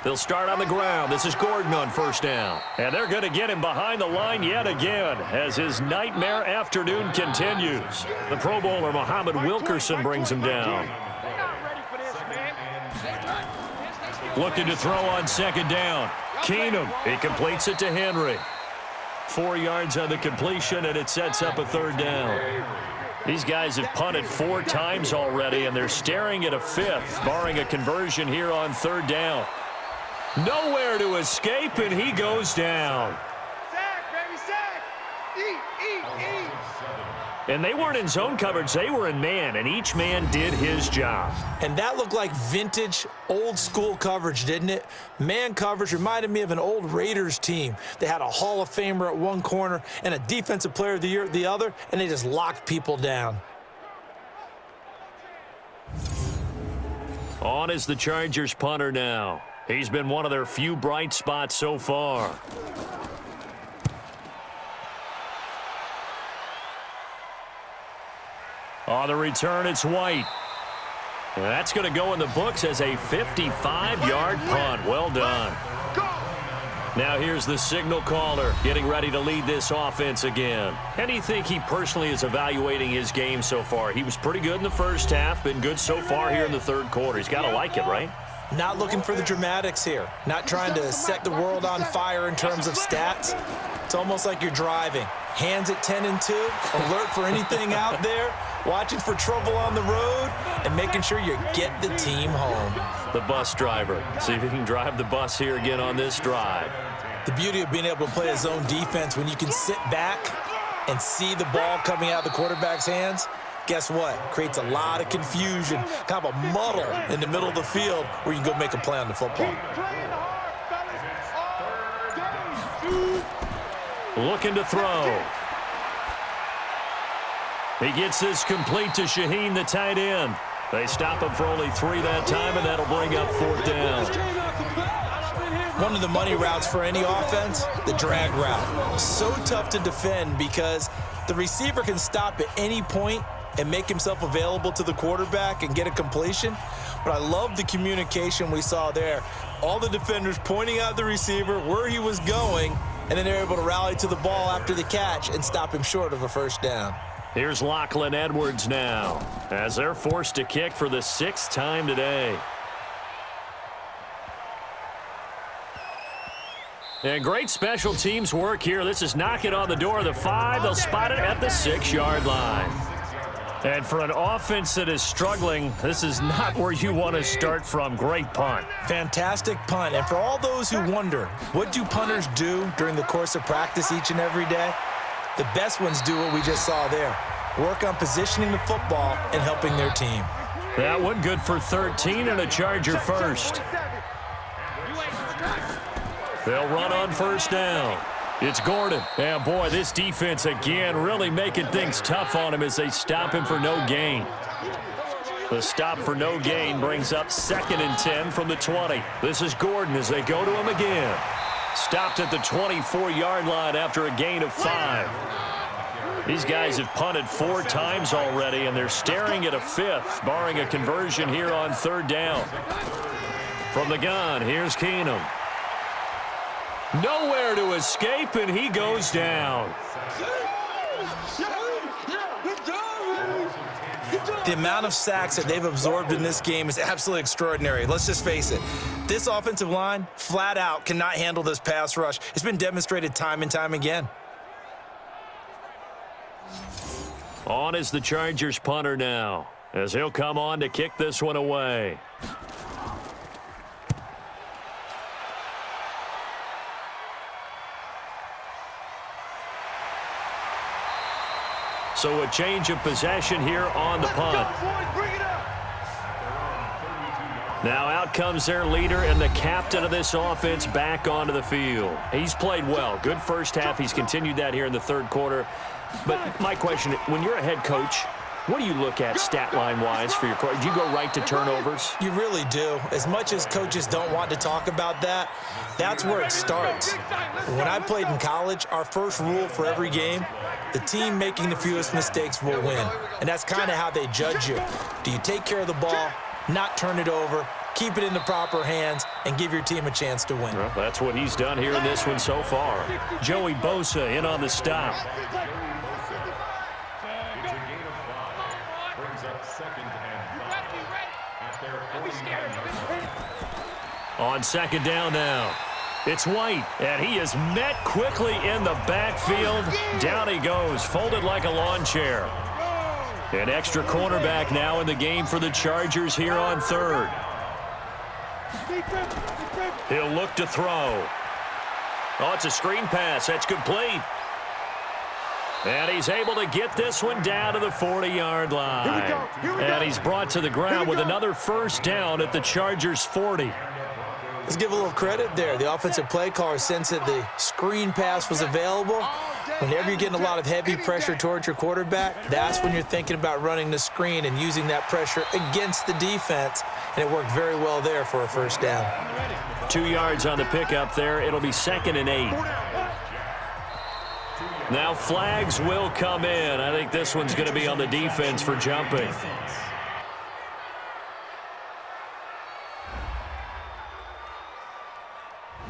They'll start on the ground. This is Gordon on 1st down. And they're going to get him behind the line yet again as his nightmare afternoon continues. The Pro Bowler Muhammad Wilkerson brings him down. Looking to throw on 2nd down. Keenum, he completes it to Henry. 4 yards on the completion, and it sets up a 3rd down. These guys have punted 4 times already, and they're staring at a 5th, barring a conversion here on 3rd down. Nowhere to escape, and he goes down. Sack, baby, sack. Eat. And they weren't in zone coverage. They were in man, and each man did his job. And that looked like vintage, old-school coverage, didn't it? Man coverage reminded me of an old Raiders team. They had a Hall of Famer at one corner and a Defensive Player of the Year at the other, and they just locked people down. On is the Chargers punter now. He's been one of their few bright spots so far. On the return, it's White. And that's going to go in the books as a 55-yard punt. Well done. Now here's the signal caller getting ready to lead this offense again. How do you think he personally is evaluating his game so far? He was pretty good in the 1st half, been good so far here in the 3rd quarter. He's got to like it, right? Not looking for the dramatics here. Not trying to set the world on fire in terms of stats. It's almost like you're driving. Hands at 10 and 2, alert for anything out there, watching for trouble on the road, and making sure you get the team home. The bus driver. See if he can drive the bus here again on this drive. The beauty of being able to play a zone defense when you can sit back and see the ball coming out of the quarterback's hands, guess what? Creates a lot of confusion, kind of a muddle in the middle of the field where you can go make a play on the football. Looking to throw. He gets this complete to Shaheen, the tight end. They stop him for only 3 that time, and that'll bring up 4th down. One of the money routes for any offense, the drag route. So tough to defend because the receiver can stop at any point and make himself available to the quarterback and get a completion. But I love the communication we saw there. All the defenders pointing out the receiver, where he was going, and then they're able to rally to the ball after the catch and stop him short of a 1st down. Here's Lachlan Edwards now as they're forced to kick for the 6th time today. And great special teams work here. This is knocking on the door of the 5. They'll spot it at the 6-yard line. And for an offense that is struggling, this is not where you want to start from. Great punt. Fantastic punt. And for all those who wonder, what do punters do during the course of practice each and every day? The best ones do what we just saw there. Work on positioning the football and helping their team. That one good for 13 and a Charger 1st. They'll run on 1st down. It's Gordon. And boy, this defense again really making things tough on him as they stop him for no gain. The stop for no gain brings up 2nd and 10 from the 20. This is Gordon as they go to him again. Stopped at the 24-yard line after a gain of 5. These guys have punted 4 times already, and they're staring at a 5th, barring a conversion here on 3rd down. From the gun, here's Keenum. Nowhere to escape, and he goes down. The amount of sacks that they've absorbed in this game is absolutely extraordinary. Let's just face it. This offensive line, flat out, cannot handle this pass rush. It's been demonstrated time and time again. On is the Chargers punter now, as he'll come on to kick this one away. So a change of possession here on the punt. Now out comes their leader and the captain of this offense back onto the field. He's played well. Good first half. He's continued that here in the third quarter. But my question, when you're a head coach, what do you look at stat line-wise for your coach? Do you go right to turnovers? You really do. As much as coaches don't want to talk about that, that's where it starts. When I played in college, our first rule for every game, the team making the fewest mistakes will win. And that's kind of how they judge you. Do you take care of the ball, not turn it over, keep it in the proper hands, and give your team a chance to win? Well, that's what he's done here in this one so far. Joey Bosa in on the stop. On second down now, it's White, and he is met quickly in the backfield. Down he goes, folded like a lawn chair. An extra cornerback now in the game for the Chargers here on third. He'll look to throw. Oh, it's a screen pass. That's complete. And he's able to get this one down to the 40-yard line. And he's brought to the ground with another first down at the Chargers' 40. Let's give a little credit there. The offensive play caller sensed that the screen pass was available. Whenever you're getting a lot of heavy pressure towards your quarterback, that's when you're thinking about running the screen and using that pressure against the defense. And it worked very well there for a first down. 2 yards on the pickup there. It'll be 2nd and 8. Now flags will come in. I think this one's going to be on the defense for jumping.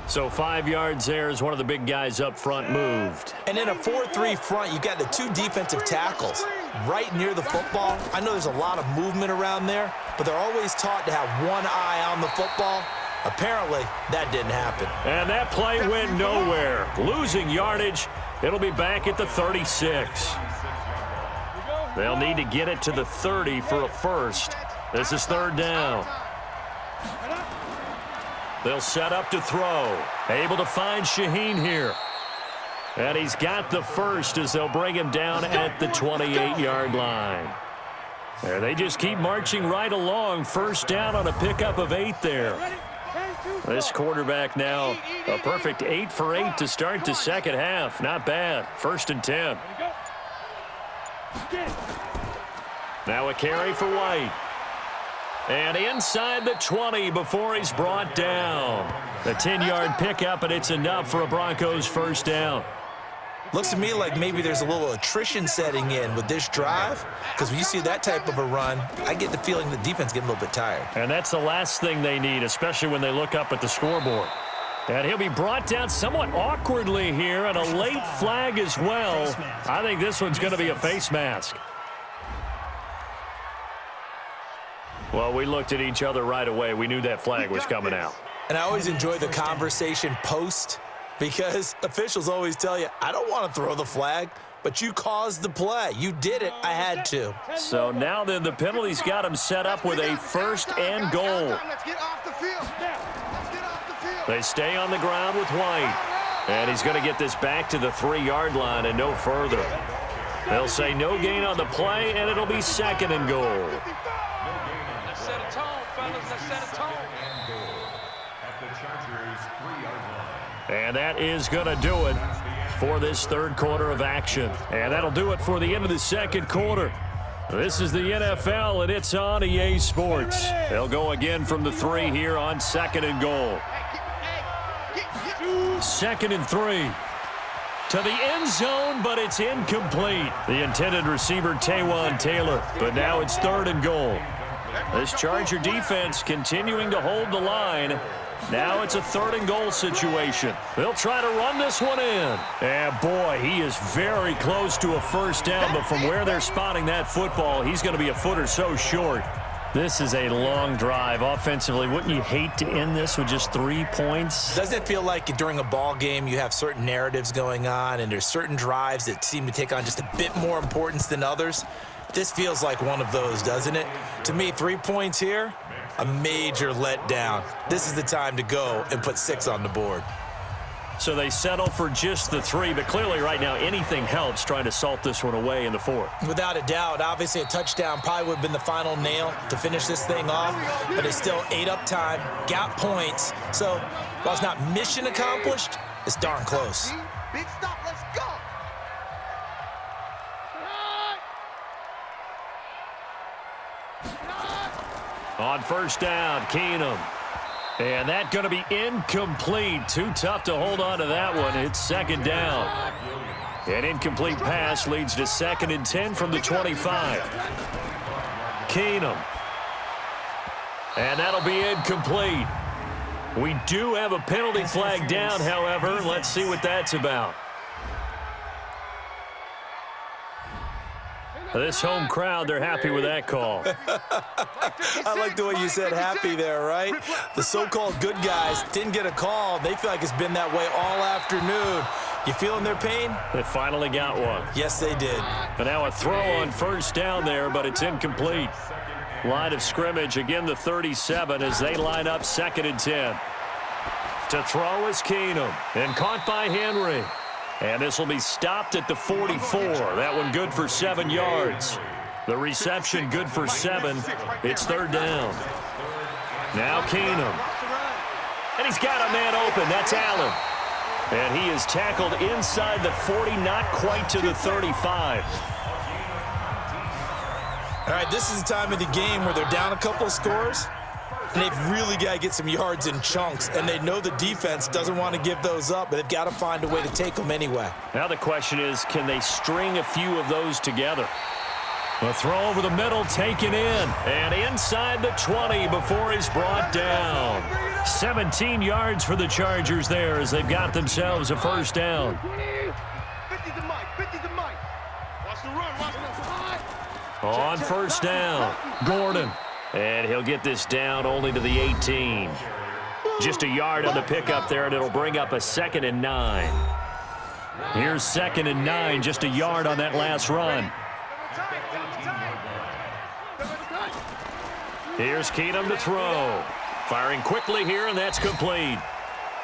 So 5 yards there as one of the big guys up front moved. And in a 4-3 front, you got the two defensive tackles right near the football. I know there's a lot of movement around there, but they're always taught to have one eye on the football. Apparently, that didn't happen. And that play went nowhere. Losing yardage. It'll be back at the 36. They'll need to get it to the 30 for a first. This is third down. They'll set up to throw. Able to find Shaheen here. And he's got the first as they'll bring him down at the 28-yard line. There, they just keep marching right along. First down on a pickup of 8 there. This quarterback now a perfect 8 for 8 to start the second half. Not bad. 1st and 10. Now a carry for White. And inside the 20 before he's brought down. A 10-yard pickup, and it's enough for a Broncos first down. Looks to me like maybe there's a little attrition setting in with this drive, because when you see that type of a run, I get the feeling the defense getting a little bit tired. And that's the last thing they need, especially when they look up at the scoreboard. And he'll be brought down somewhat awkwardly here, and a late flag as well. I think this one's going to be a face mask. Well, we looked at each other right away. We knew that flag was coming out. And I always enjoy the conversation post, because officials always tell you, I don't want to throw the flag, but you caused the play. You did it. I had to. So now then the penalty's got him set up with a 1st and goal. They stay on the ground with White. And he's going to get this back to the 3-yard line and no further. They'll say no gain on the play, and it'll be 2nd and goal. Let's set a tone, fellas. Let's set a tone. And that is going to do it for this third quarter of action. And that'll do it for the end of the second quarter. This is the NFL, and it's on EA Sports. They'll go again from the 3 here on 2nd and goal. 2nd and 3. To the end zone, but it's incomplete. The intended receiver, Taywan Taylor. But now it's 3rd and goal. This Charger defense continuing to hold the line. Now it's a 3rd and goal situation. They'll try to run this one in. And boy, he is very close to a first down, but from where they're spotting that football, he's going to be a foot or so short. This is a long drive offensively. Wouldn't you hate to end this with just 3 points? Doesn't it feel like during a ball game you have certain narratives going on and there's certain drives that seem to take on just a bit more importance than others? This feels like one of those, doesn't it? To me, 3 points here, a major letdown. This is the time to go and put 6 on the board. So they settle for just the 3, but clearly right now anything helps trying to salt this one away in the 4th. Without a doubt, obviously a touchdown probably would have been the final nail to finish this thing off, but it's still 8 up time, got points. So while it's not mission accomplished, it's darn close. Big stop, let's go. On first down, Keenum. And that's going to be incomplete. Too tough to hold on to that one. It's 2nd down. An incomplete pass leads to 2nd and 10 from the 25. Keenum. And that'll be incomplete. We do have a penalty flag down, however. Let's see what that's about. This home crowd, they're happy with that call. I like the way you said happy there, right? The so-called good guys didn't get a call. They feel like it's been that way all afternoon. You feeling their pain? They finally got one. Yes, they did. And now a throw on first down there, but it's incomplete. Line of scrimmage, again the 37 as they line up 2nd and 10. To throw is Keenum, and caught by Henry. And this will be stopped at the 44. That one good for 7 yards. The reception good for 7. It's 3rd down. Now Keenum. And he's got a man open. That's Allen. And he is tackled inside the 40, not quite to the 35. All right, this is the time of the game where they're down a couple of scores, and they've really got to get some yards in chunks, and they know the defense doesn't want to give those up, but they've got to find a way to take them anyway. Now the question is, can they string a few of those together? A throw over the middle, taken in, and inside the 20 before he's brought down. 17 yards for the Chargers there as they've got themselves a 1st down. 50 to Mike, 50 to Mike. Watch the run, watch the run. On first down, Gordon. And he'll get this down only to the 18. Just a yard on the pickup there, and it'll bring up a 2nd and 9. Here's 2nd and 9, just a yard on that last run. Here's Keenum to throw. Firing quickly here, and that's complete.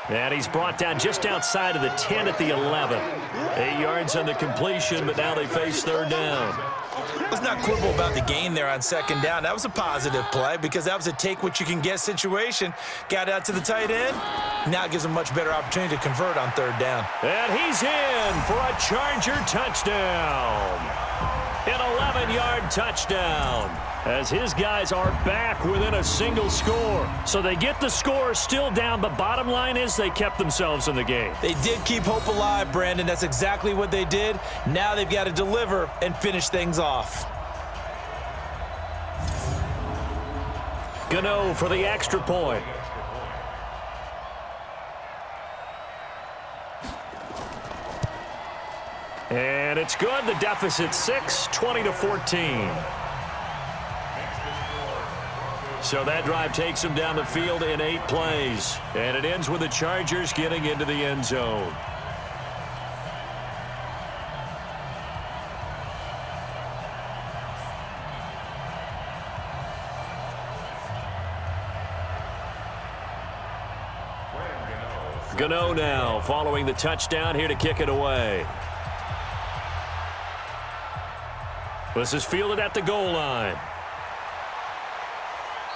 And he's brought down just outside of the 10 at the 11. 8 yards on the completion, but now they face 3rd down. Let's not quibble about the gain there on 2nd down. That was a positive play because that was a take-what-you-can-get situation. Got out to the tight end. Now it gives them much better opportunity to convert on 3rd down. And he's in for a Charger touchdown. An 11-yard touchdown as his guys are back within a single score. So they get the score still down, but bottom line is they kept themselves in the game. They did keep hope alive, Brandon. That's exactly what they did. Now they've got to deliver and finish things off. Gano for the extra point. And it's good. The deficit 6, 20-14. So that drive takes them down the field in 8 plays. And it ends with the Chargers getting into the end zone. Gano now following the touchdown here to kick it away. This is fielded at the goal line.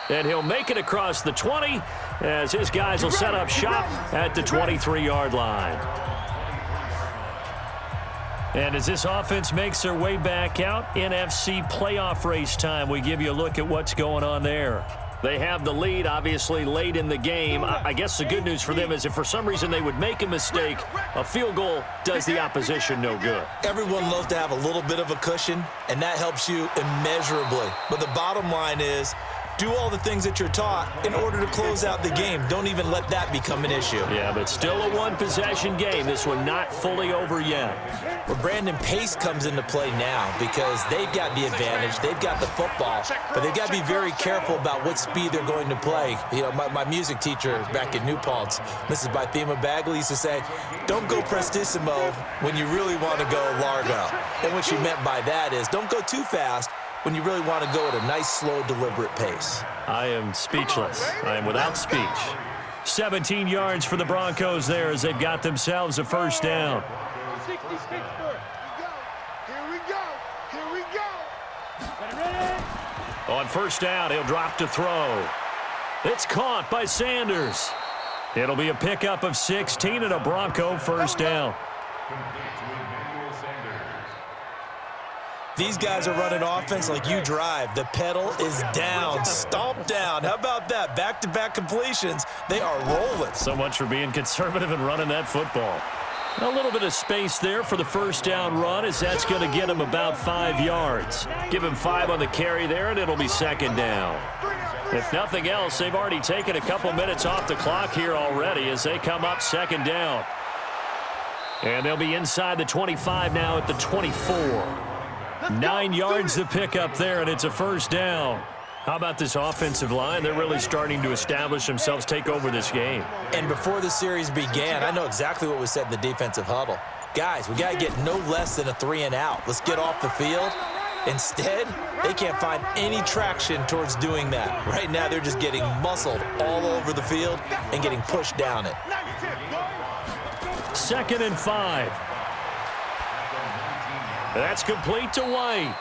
And he'll make it across the 20 as his guys will set up shop at the 23-yard line. And as this offense makes their way back out, NFC playoff race time, we give you a look at what's going on there. They have the lead, obviously, late in the game. I guess the good news for them is if for some reason they would make a mistake, a field goal does the opposition no good. Everyone loves to have a little bit of a cushion, and that helps you immeasurably. But the bottom line is, do all the things that you're taught in order to close out the game. Don't even let that become an issue. Yeah, but still a one-possession game. This one not fully over yet. Well, Brandon, pace comes into play now because they've got the advantage. They've got the football, but they've got to be very careful about what speed they're going to play. You know, my music teacher back in New Paltz, Mrs. Bythema Bagley, used to say, don't go prestissimo when you really want to go largo. And what she meant by that is don't go too fast when you really want to go at a nice, slow, deliberate pace. I am speechless. I am without speech. 17 yards for the Broncos there as they've got themselves a first down. 60 Pittsburgh. Here we go. Here we go. Ready? On first down, he'll drop to throw. It's caught by Sanders. It'll be a pickup of 16 and a Bronco first down. These guys are running offense like you drive. The pedal is down, stomp down. How about that? Back-to-back completions. They are rolling. So much for being conservative and running that football. A little bit of space there for the first down run as that's going to get him about 5 yards. Give him 5 on the carry there, and it'll be second down. If nothing else, they've already taken a couple minutes off the clock here already as they come up second down. And they'll be inside the 25 now at the 24. 9 yards to pick up there, and it's a first down. How about this offensive line? They're really starting to establish themselves, take over this game. And before the series began, I know exactly what was said in the defensive huddle. Guys, we got to get no less than a 3 and out. Let's get off the field. Instead, they can't find any traction towards doing that. Right now, they're just getting muscled all over the field and getting pushed down it. 2nd and 5. That's complete to White.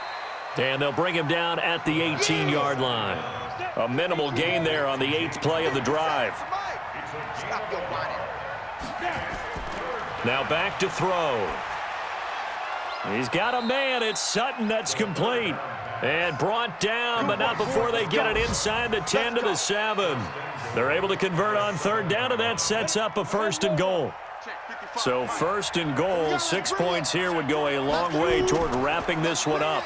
And they'll bring him down at the 18-yard line. A minimal gain there on the 8th play of the drive. Now back to throw. He's got a man. It's Sutton. That's complete. And brought down, but not before they get it inside the 10 to the 7. They're able to convert on third down, and that sets up a 1st and goal. So 1st and goal, 6 points here would go a long way toward wrapping this one up.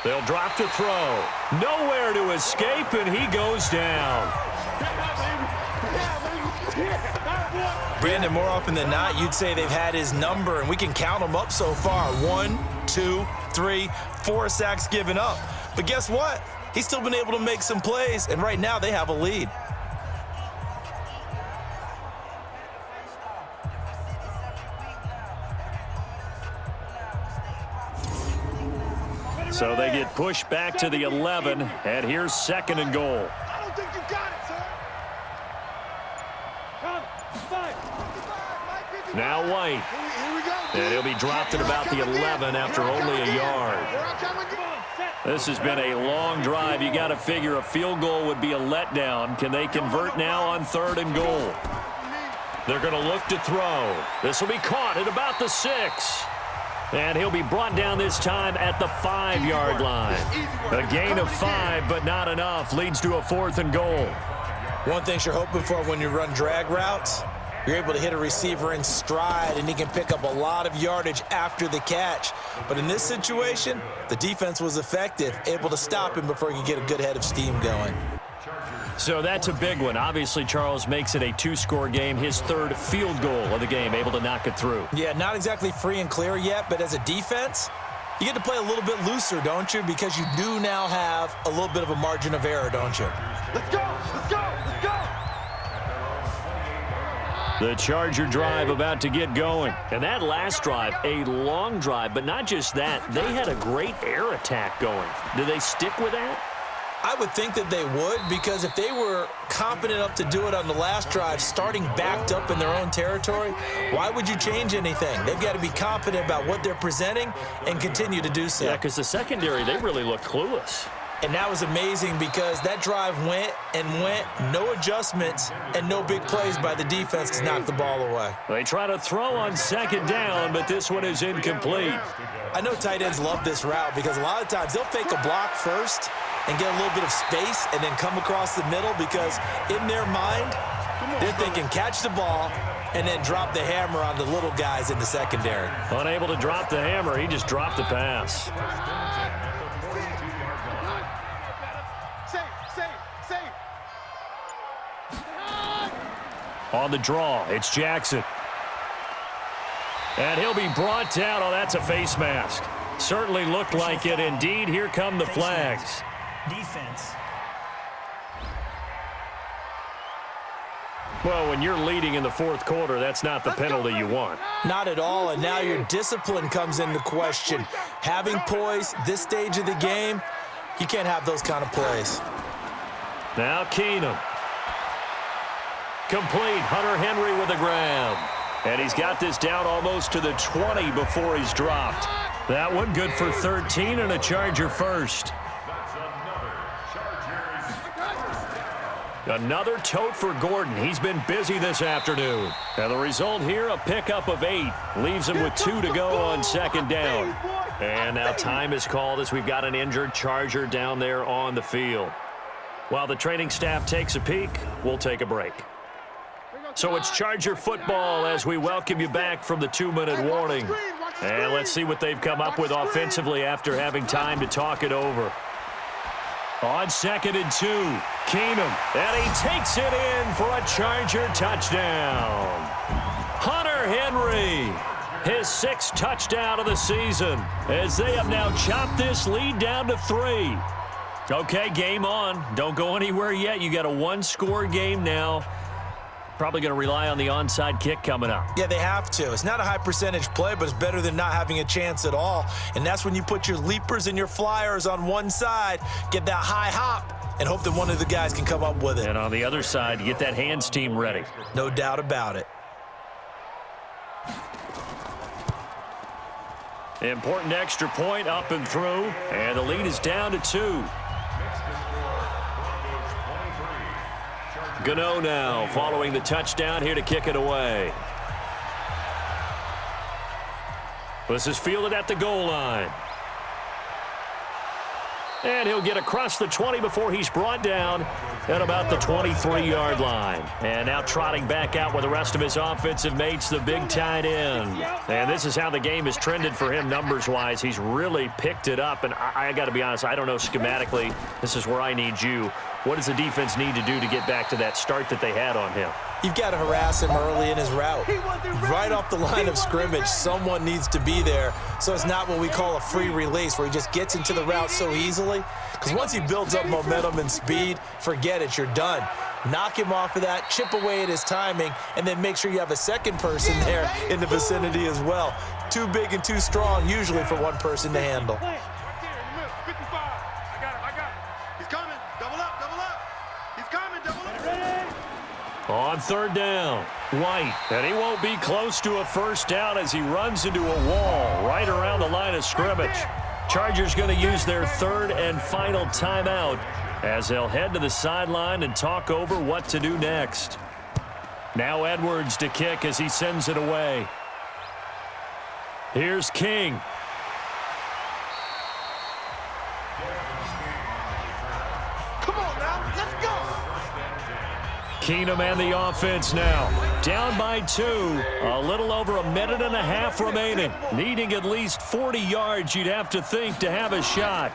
They'll drop to throw. Nowhere to escape, and he goes down. Brandon, more often than not, you'd say they've had his number, and we can count them up so far. 1, 2, 3, 4 sacks given up. But guess what? He's still been able to make some plays, and right now they have a lead. So they get pushed back to the 11, and here's 2nd and goal. I don't think you got it, sir. Now White. Here we go. And he'll be dropped at about the 11 after only a yard. This has been a long drive. You got to figure a field goal would be a letdown. Can they convert now on 3rd and goal? They're going to look to throw. This will be caught at about the 6. And he'll be brought down this time at the 5-yard line. A gain of 5, but not enough. Leads to a 4th and goal. One thing you're hoping for when you run drag routes, you're able to hit a receiver in stride, and he can pick up a lot of yardage after the catch. But in this situation, the defense was effective, able to stop him before he could get a good head of steam going. So that's a big one. Obviously, Charles makes it a 2-score game. His 3rd field goal of the game, able to knock it through. Yeah, not exactly free and clear yet, but as a defense, you get to play a little bit looser, don't you? Because you do now have a little bit of a margin of error, don't you? Let's go. Let's go. Let's go. The Charger drive about to get going. And that last drive, a long drive, but not just that. They had a great air attack going. Do they stick with that? I would think that they would, because if they were competent enough to do it on the last drive, starting backed up in their own territory, why would you change anything? They've got to be confident about what they're presenting and continue to do so. Yeah, because the secondary, they really look clueless. And that was amazing because that drive went and went, no adjustments and no big plays by the defense to knock the ball away. They try to throw on 2nd down, but this one is incomplete. I know tight ends love this route because a lot of times they'll fake a block first and get a little bit of space and then come across the middle because in their mind, they're thinking catch the ball and then drop the hammer on the little guys in the secondary. Unable to drop the hammer, he just dropped the pass. On the draw, it's Jackson. And he'll be brought down. Oh, that's a face mask. Certainly looked like it. Indeed, here come the flags. Defense. Well, when you're leading in the 4th quarter, that's not the penalty you want. Not at all, and now your discipline comes into question. Having poise this stage of the game, you can't have those kind of plays. Now Keenum. Complete. Hunter Henry with a grab. And he's got this down almost to the 20 before he's dropped. That one good for 13 and a Charger first. Another tote for Gordon. He's been busy this afternoon. And the result here, a pickup of 8. Leaves him with 2 to go on second down. And now time is called as we've got an injured Charger down there on the field. While the training staff takes a peek, we'll take a break. So it's Charger football as we welcome you back from the 2-minute warning. And let's see what they've come up with offensively after having time to talk it over. On 2nd and 2, Keenum, and he takes it in for a Charger touchdown. Hunter Henry, his 6th touchdown of the season, as they have now chopped this lead down to 3. Okay, game on. Don't go anywhere yet. You got a 1-score game now. Probably going to rely on the onside kick coming up. Yeah, they have to. It's not a high percentage play, but it's better than not having a chance at all. And that's when you put your leapers and your flyers on one side, get that high hop, and hope that one of the guys can come up with it. And on the other side, you get that hands team ready. No doubt about it. Important extra point up and through, and the lead is down to 2. Gano now following the touchdown here to kick it away. This is fielded at the goal line. And he'll get across the 20 before he's brought down at about the 23-yard line. And now trotting back out with the rest of his offensive mates, the big tight end. And this is how the game has trended for him numbers-wise. He's really picked it up. And I got to be honest, I don't know schematically. This is where I need you. What does the defense need to do to get back to that start that they had on him? You've got to harass him early in his route. Right off the line of scrimmage, someone needs to be there. So it's not what we call a free release where he just gets into the route so easily. Because once he builds up momentum and speed, forget it, you're done. Knock him off of that, chip away at his timing, and then make sure you have a second person there in the vicinity as well. Too big and too strong usually for one person to handle. On 3rd down, White, and he won't be close to a first down as he runs into a wall right around the line of scrimmage. Chargers going to use their 3rd and final timeout as they'll head to the sideline and talk over what to do next. Now Edwards to kick as he sends it away. Here's King. Keenum and the offense now. Down by 2. A little over a minute and a half remaining. Needing at least 40 yards, you'd have to think, to have a shot.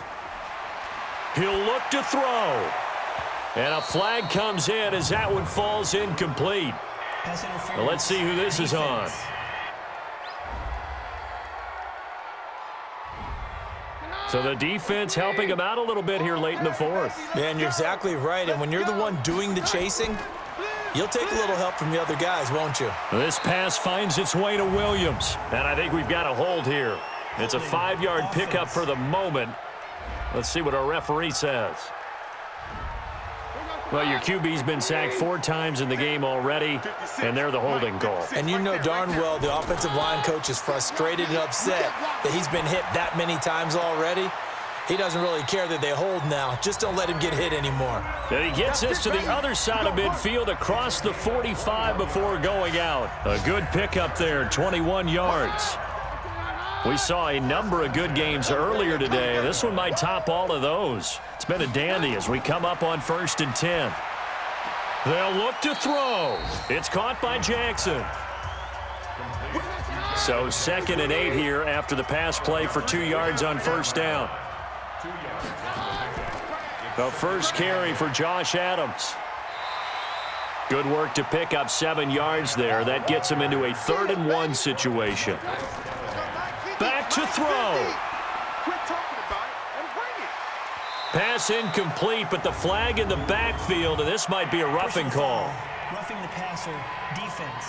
He'll look to throw. And a flag comes in as that one falls incomplete. Well, let's see who this is on. So the defense helping him out a little bit here late in the 4th. Yeah, and you're exactly right. And when you're the one doing the chasing, you'll take a little help from the other guys, won't you? This pass finds its way to Williams. And I think we've got a hold here. It's a 5-yard pickup for the moment. Let's see what our referee says. Well, your QB's been sacked 4 times in the game already, and they're the holding call. And you know darn well the offensive line coach is frustrated and upset that he's been hit that many times already. He doesn't really care that they hold now. Just don't let him get hit anymore. And he gets this to the other side of midfield across the 45 before going out. A good pickup there, 21 yards. We saw a number of good games earlier today. This one might top all of those. It's been a dandy as we come up on 1st and 10. They'll look to throw. It's caught by Jackson. So 2nd and 8 here after the pass play for 2 yards on 1st down. The first carry for Josh Adams. Good work to pick up 7 yards there. That gets him into a 3rd and 1 situation. Back to throw. Pass incomplete, but the flag in the backfield, and this might be a roughing call. Roughing the passer, defense.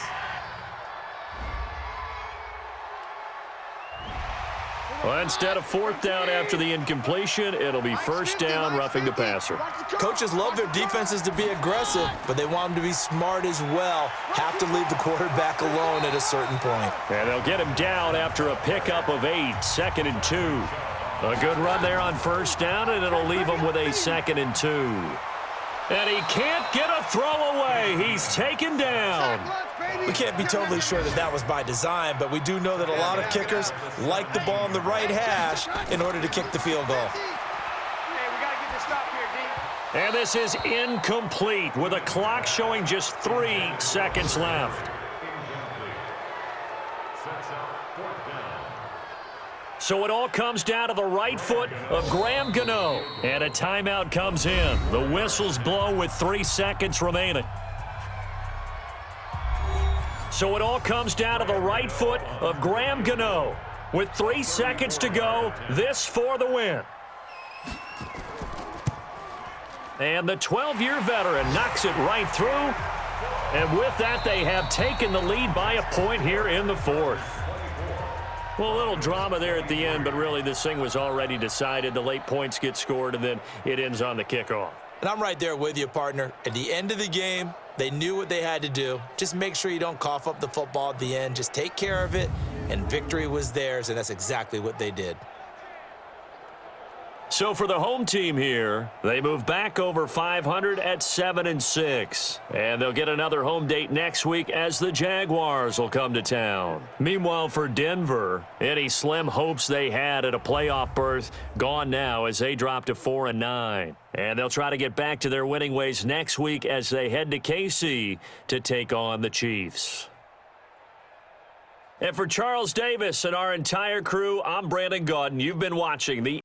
Well, instead of fourth down after the incompletion, it'll be first down, roughing the passer. Coaches love their defenses to be aggressive, but they want them to be smart as well. Have to leave the quarterback alone at a certain point. And they'll get him down after a pickup of 8, 2nd and 2. A good run there on first down, and it'll leave him with a 2nd and 2. And he can't get a throw away. He's taken down. We can't be totally sure that that was by design, but we do know that a lot of kickers like the ball in the right hash in order to kick the field goal. Hey, we got to get this stop here, D. And this is incomplete with a clock showing just 3 seconds left. So it all comes down to the right foot of Graham Gano. And a timeout comes in. The whistles blow with 3 seconds remaining. So it all comes down to the right foot of Graham Gano. With 3 seconds to go, this for the win. And the 12-year veteran knocks it right through. And with that, they have taken the lead by a point here in the 4th. Well, a little drama there at the end, but really this thing was already decided. The late points get scored, and then it ends on the kickoff. And I'm right there with you, partner. At the end of the game, they knew what they had to do. Just make sure you don't cough up the football at the end. Just take care of it, and victory was theirs, and that's exactly what they did. So for the home team here, they move back over 500 at 7-6. And they'll get another home date next week as the Jaguars will come to town. Meanwhile, for Denver, any slim hopes they had at a playoff berth gone now as they drop to 4-9. And they'll try to get back to their winning ways next week as they head to KC to take on the Chiefs. And for Charles Davis and our entire crew, I'm Brandon Gaudin. You've been watching the